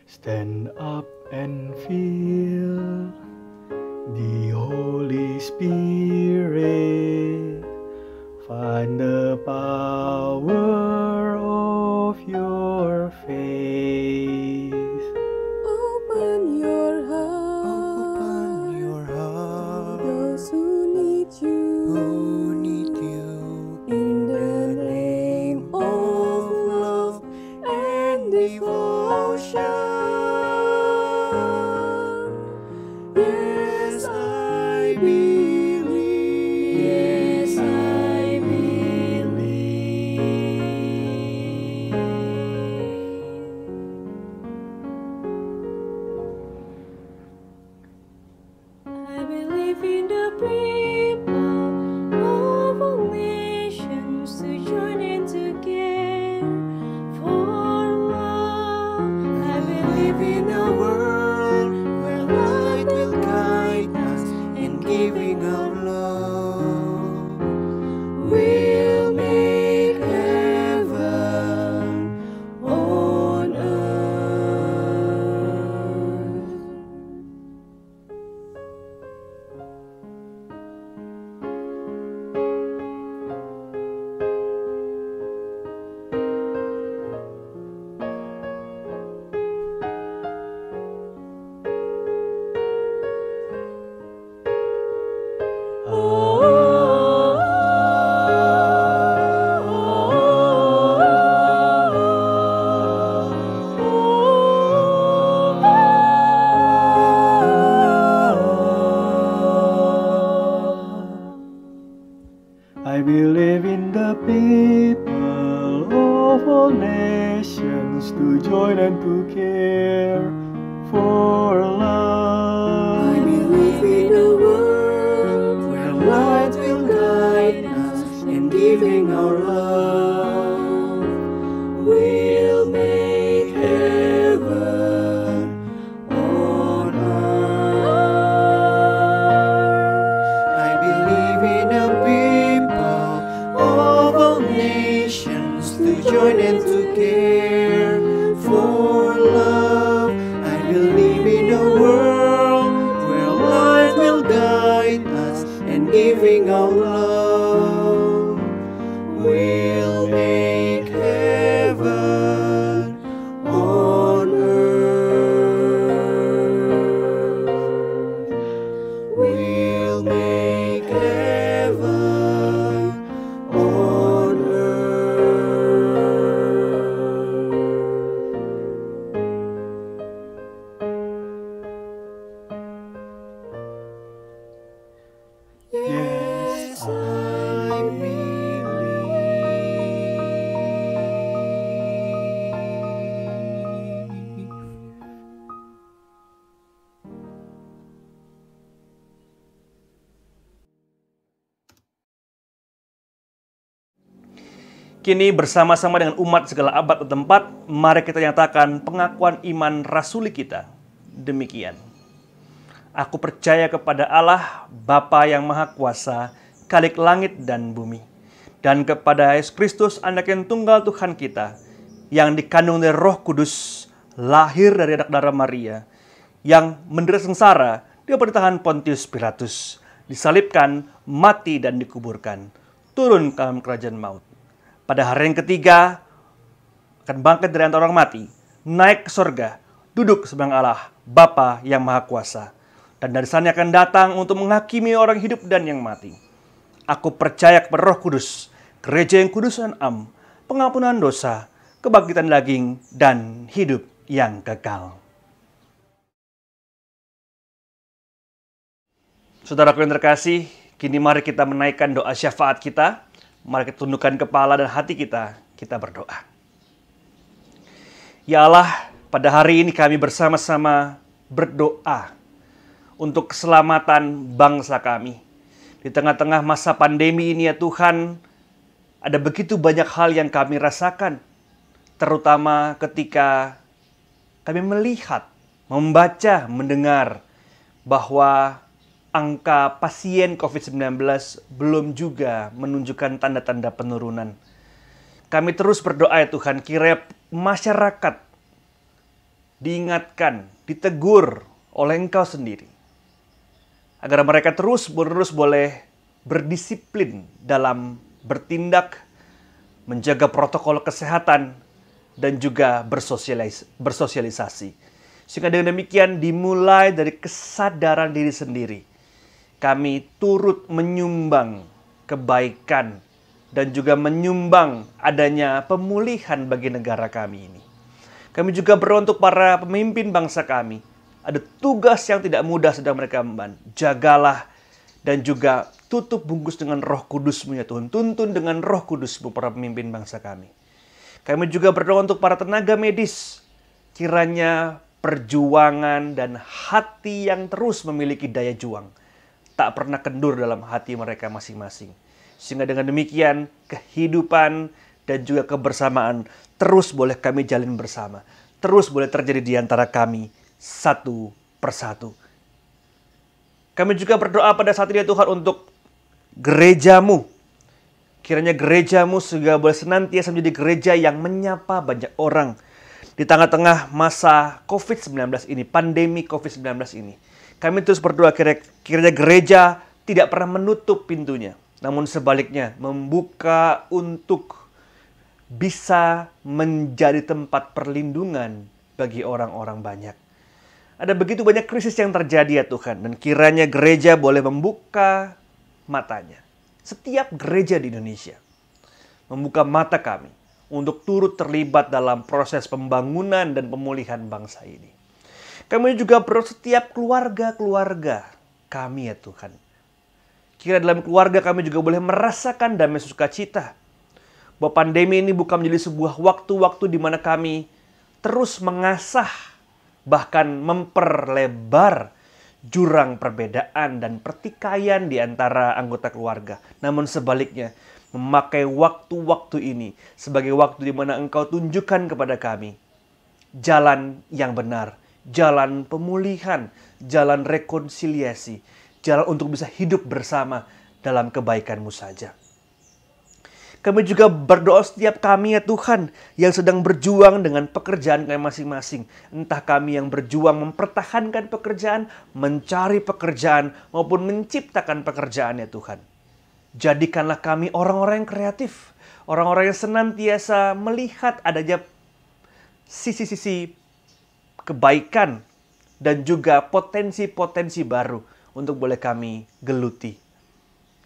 Stand up and feel the Holy Spirit. Find the power of your faith. Open your heart, Open your heart, those who need you, who need you, in the name of love and devotion. Yes, I believe. Yes, I I believe in the people of all nations to join in to care for love. I believe in a world where light will guide us in giving our love. We'll make heaven on earth. I believe in the people of all nations to join and to care for love. I believe in a world where light will guide us in giving our love. We'll make heaven on earth. I believe in a people of all nations to join and to care for love. I believe in a world where light will guide us and giving our love. We'll make heaven on earth. We'll make heaven on earth. Kini bersama-sama dengan umat segala abad dan tempat, mari kita nyatakan pengakuan iman rasuli kita. Demikian. Aku percaya kepada Allah, Bapa yang Maha Kuasa, Khalik langit dan bumi, dan kepada Yesus Kristus, Anak yang tunggal Tuhan kita, yang dikandung dari Roh Kudus, lahir dari anak darah Maria, yang menderita sengsara di pemerintahan Pontius Pilatus, disalibkan, mati dan dikuburkan, turun ke dalam kerajaan maut. Pada hari yang ketiga, akan bangkit dari antara orang mati, naik ke surga, duduk sebelah Allah, Bapa yang Maha Kuasa. Dan dari sana akan datang untuk menghakimi orang hidup dan yang mati. Aku percaya kepada Roh Kudus, gereja yang kudus dan am, pengampunan dosa, kebangkitan daging, dan hidup yang kekal. Saudaraku yang terkasih, kini mari kita menaikkan doa syafaat kita. Mari kita tundukkan kepala dan hati kita berdoa. Ya Allah, pada hari ini kami bersama-sama berdoa untuk keselamatan bangsa kami. Di tengah-tengah masa pandemi ini ya Tuhan, ada begitu banyak hal yang kami rasakan. Terutama ketika kami melihat, membaca, mendengar bahwa angka pasien COVID-19 belum juga menunjukkan tanda-tanda penurunan. Kami terus berdoa ya Tuhan, kiranya masyarakat diingatkan, ditegur oleh Engkau sendiri. Agar mereka terus-menerus boleh berdisiplin dalam bertindak, menjaga protokol kesehatan, dan juga bersosialisasi. Sehingga dengan demikian dimulai dari kesadaran diri sendiri. Kami turut menyumbang kebaikan dan juga menyumbang adanya pemulihan bagi negara kami ini. Kami juga berdoa untuk para pemimpin bangsa kami. Ada tugas yang tidak mudah sedang mereka emban. Jagalah dan juga tutup bungkus dengan Roh Kudus-Mu ya Tuhan. Tuntun dengan Roh Kudus-Mu para pemimpin bangsa kami. Kami juga berdoa untuk para tenaga medis. Kiranya perjuangan dan hati yang terus memiliki daya juang tak pernah kendur dalam hati mereka masing-masing. Sehingga dengan demikian kehidupan dan juga kebersamaan terus boleh kami jalin bersama. Terus boleh terjadi di antara kami satu persatu. Kami juga berdoa pada saat ini ya Tuhan untuk gereja-Mu. Kiranya gereja-Mu juga boleh senantiasa menjadi gereja yang menyapa banyak orang. Di tengah-tengah masa COVID-19 ini, pandemi COVID-19 ini. Kami terus berdoa kiranya gereja tidak pernah menutup pintunya. Namun sebaliknya membuka untuk bisa menjadi tempat perlindungan bagi orang-orang banyak. Ada begitu banyak krisis yang terjadi ya Tuhan. Dan kiranya gereja boleh membuka matanya. Setiap gereja di Indonesia membuka mata kami untuk turut terlibat dalam proses pembangunan dan pemulihan bangsa ini. Kami juga berdoa setiap keluarga-keluarga kami ya Tuhan. Kira dalam keluarga kami juga boleh merasakan damai sukacita. Bahwa pandemi ini bukan menjadi sebuah waktu-waktu di mana kami terus mengasah, bahkan memperlebar jurang perbedaan dan pertikaian di antara anggota keluarga. Namun sebaliknya, memakai waktu-waktu ini sebagai waktu di mana Engkau tunjukkan kepada kami jalan yang benar, jalan pemulihan, jalan rekonsiliasi, jalan untuk bisa hidup bersama dalam kebaikan-Mu saja. Kami juga berdoa setiap kami ya Tuhan yang sedang berjuang dengan pekerjaan kami masing-masing. Entah kami yang berjuang mempertahankan pekerjaan, mencari pekerjaan, maupun menciptakan pekerjaan ya Tuhan. Jadikanlah kami orang-orang yang kreatif, orang-orang yang senantiasa melihat adanya sisi-sisi kebaikan dan juga potensi-potensi baru untuk boleh kami geluti.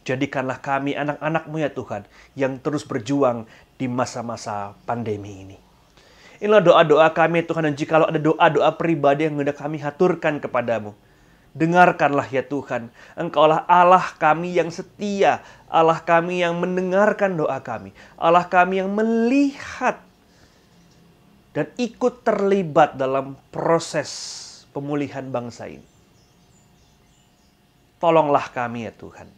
Jadikanlah kami anak-anak-Mu ya Tuhan yang terus berjuang di masa-masa pandemi ini. Inilah doa-doa kami Tuhan, dan jikalau ada doa-doa pribadi yang hendak kami haturkan kepadamu, dengarkanlah ya Tuhan. Engkaulah Allah kami yang setia, Allah kami yang mendengarkan doa kami, Allah kami yang melihat dan ikut terlibat dalam proses pemulihan bangsa ini. Tolonglah kami ya Tuhan.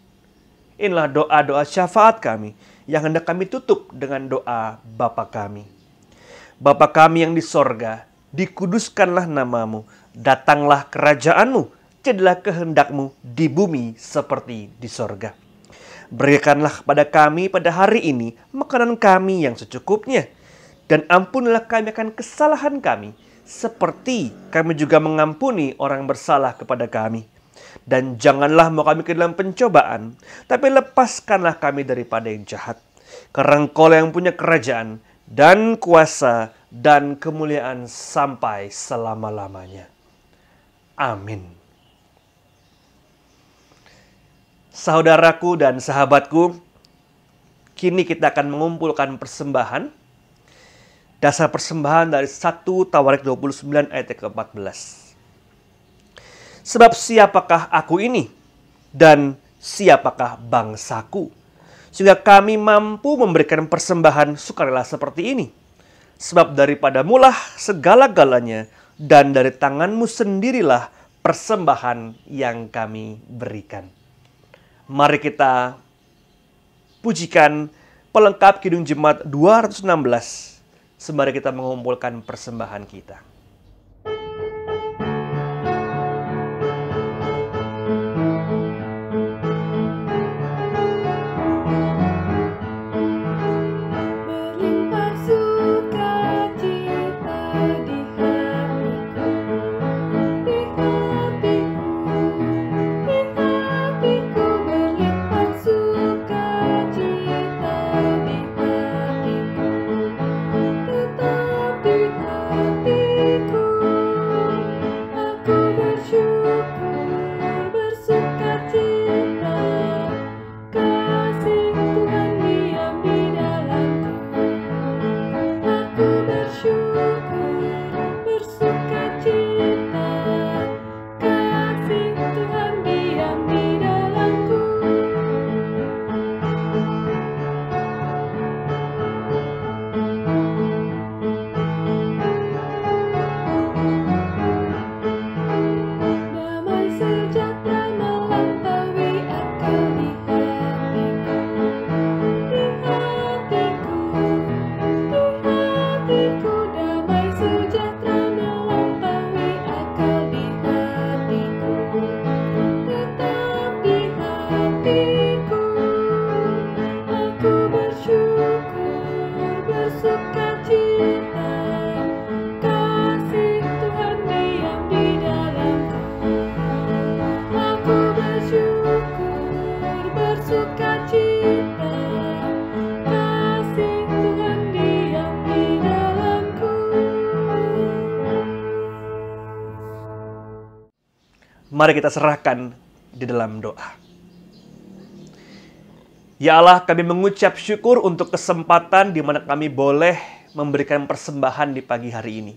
Inilah doa-doa syafaat kami yang hendak kami tutup dengan doa Bapa kami. Bapa kami yang di sorga, dikuduskanlah namamu, datanglah kerajaanmu, jadilah kehendakmu di bumi seperti di sorga. Berikanlah kepada kami pada hari ini makanan kami yang secukupnya, dan ampunilah kami akan kesalahan kami, seperti kami juga mengampuni orang bersalah kepada kami. Dan janganlah mau kami ke dalam pencobaan, tapi lepaskanlah kami daripada yang jahat. Karena Engkau yang punya kerajaan dan kuasa dan kemuliaan sampai selama-lamanya. Amin. Saudaraku dan sahabatku, kini kita akan mengumpulkan persembahan. Dasar persembahan dari 1 Tawarik 29 ayat ke-14. Sebab siapakah aku ini dan siapakah bangsaku, sehingga kami mampu memberikan persembahan sukarela seperti ini. Sebab daripadamulah segala-galanya, dan dari tanganmu sendirilah persembahan yang kami berikan. Mari kita pujikan pelengkap Kidung Jemaat 216 sembari kita mengumpulkan persembahan kita. Berlimpah sukacita di hatiku, di hatiku berlimpah sukacita di hatiku, tetap di hatiku. Aku bersyukur, bersukacita, kasih Tuhan diam di dalamku. Aku bersyukur, bersukacita, kasih Tuhan diam di dalamku. Damai sejahtera melampaui akal di hatiku, di hatiku, di hatiku. Damai sejahtera melampaui akal di hatiku, tetap di hatiku. Aku bersyukur, bersukacita, kasih Tuhan diam di dalamku. Aku bersyukur, bersukacita, kasih Tuhan diam di dalamku. Mari kita serahkan di dalam doa. Ya Allah, kami mengucap syukur untuk kesempatan di mana kami boleh memberikan persembahan di pagi hari ini.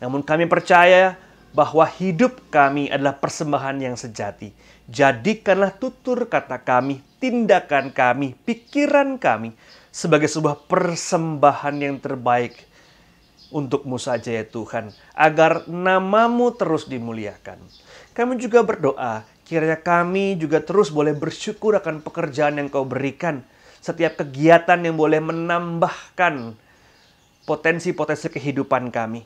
Namun kami percaya bahwa hidup kami adalah persembahan yang sejati. Jadikanlah tutur kata kami, tindakan kami, pikiran kami sebagai sebuah persembahan yang terbaik untuk-Mu saja ya Tuhan, agar nama-Mu terus dimuliakan. Kami juga berdoa, kiranya kami juga terus boleh bersyukur akan pekerjaan yang Kau berikan, setiap kegiatan yang boleh menambahkan potensi-potensi kehidupan kami.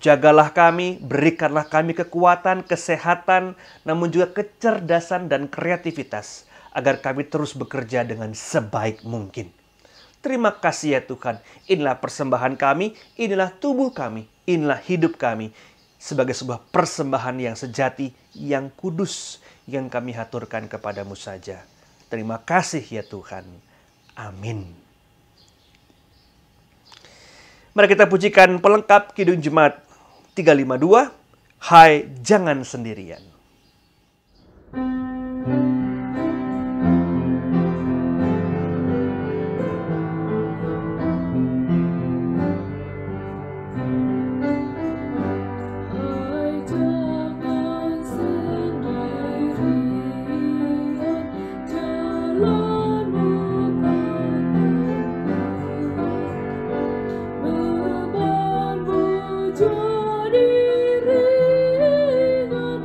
Jagalah kami, berikanlah kami kekuatan, kesehatan, namun juga kecerdasan dan kreativitas, agar kami terus bekerja dengan sebaik mungkin. Terima kasih ya Tuhan, inilah persembahan kami, inilah tubuh kami, inilah hidup kami, sebagai sebuah persembahan yang sejati, yang kudus, yang kami haturkan kepadamu saja. Terima kasih ya Tuhan. Amin. Mari kita pujikan pelengkap Kidung Jemaat 352, Hai Jangan Sendirian. Hai jangan sendirian, jalanmu kau tempuh, bebanmu jadi ringan,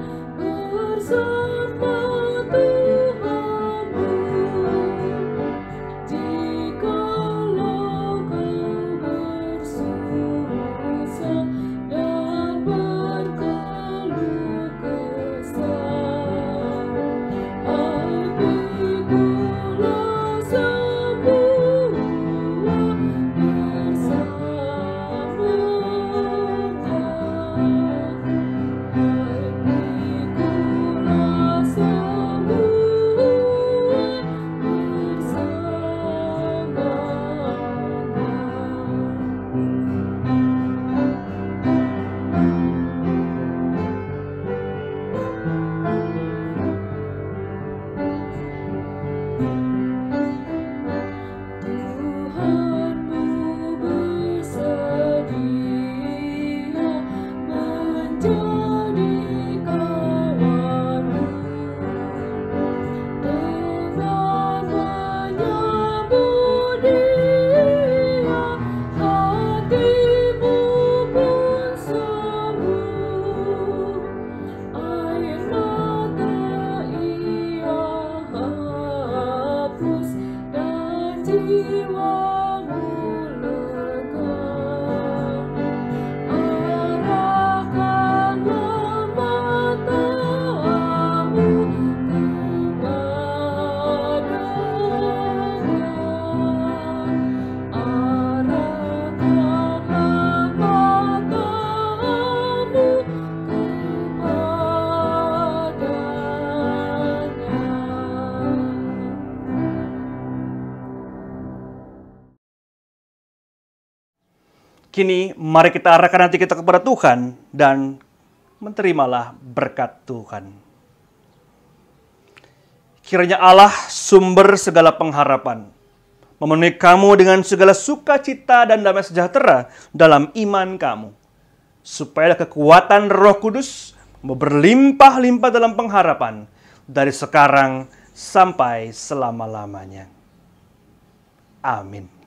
Kini mari kita arahkan hati kita kepada Tuhan dan menerimalah berkat Tuhan. Kiranya Allah sumber segala pengharapan memenuhi kamu dengan segala sukacita dan damai sejahtera dalam iman kamu, supaya kekuatan Roh Kudus berlimpah-limpah dalam pengharapan dari sekarang sampai selama-lamanya. Amin.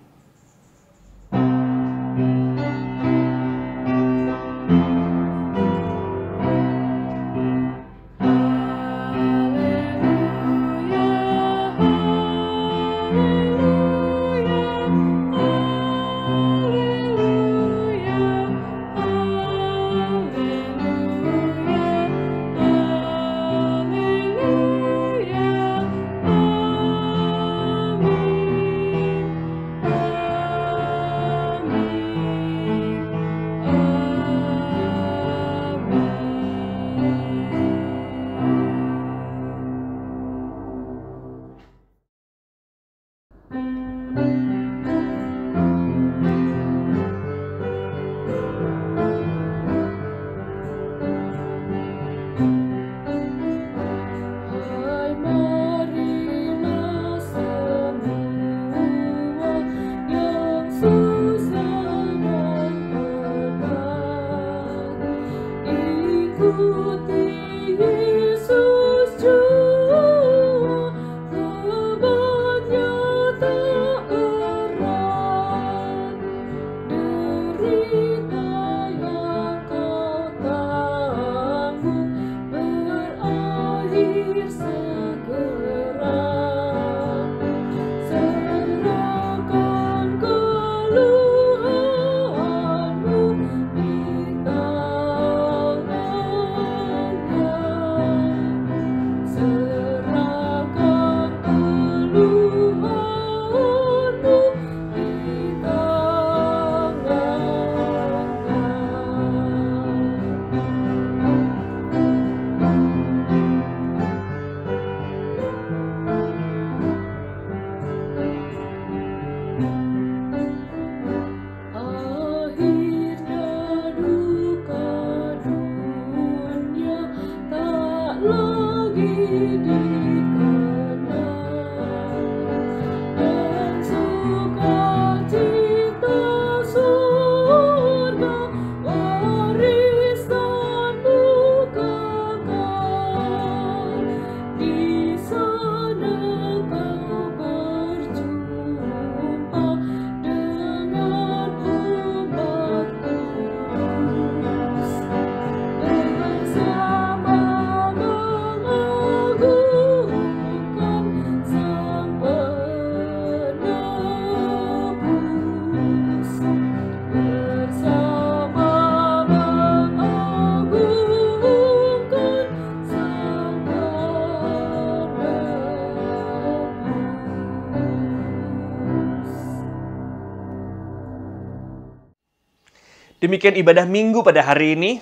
Demikian ibadah minggu pada hari ini,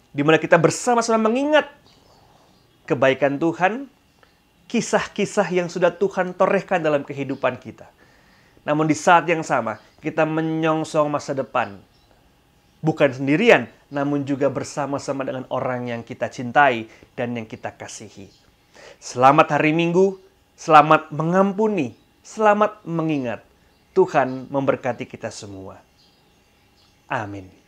di mana kita bersama-sama mengingat kebaikan Tuhan, kisah-kisah yang sudah Tuhan torehkan dalam kehidupan kita. Namun di saat yang sama, kita menyongsong masa depan. Bukan sendirian, namun juga bersama-sama dengan orang yang kita cintai dan yang kita kasihi. Selamat hari Minggu, selamat mengampuni, selamat mengingat. Tuhan memberkati kita semua. Amin.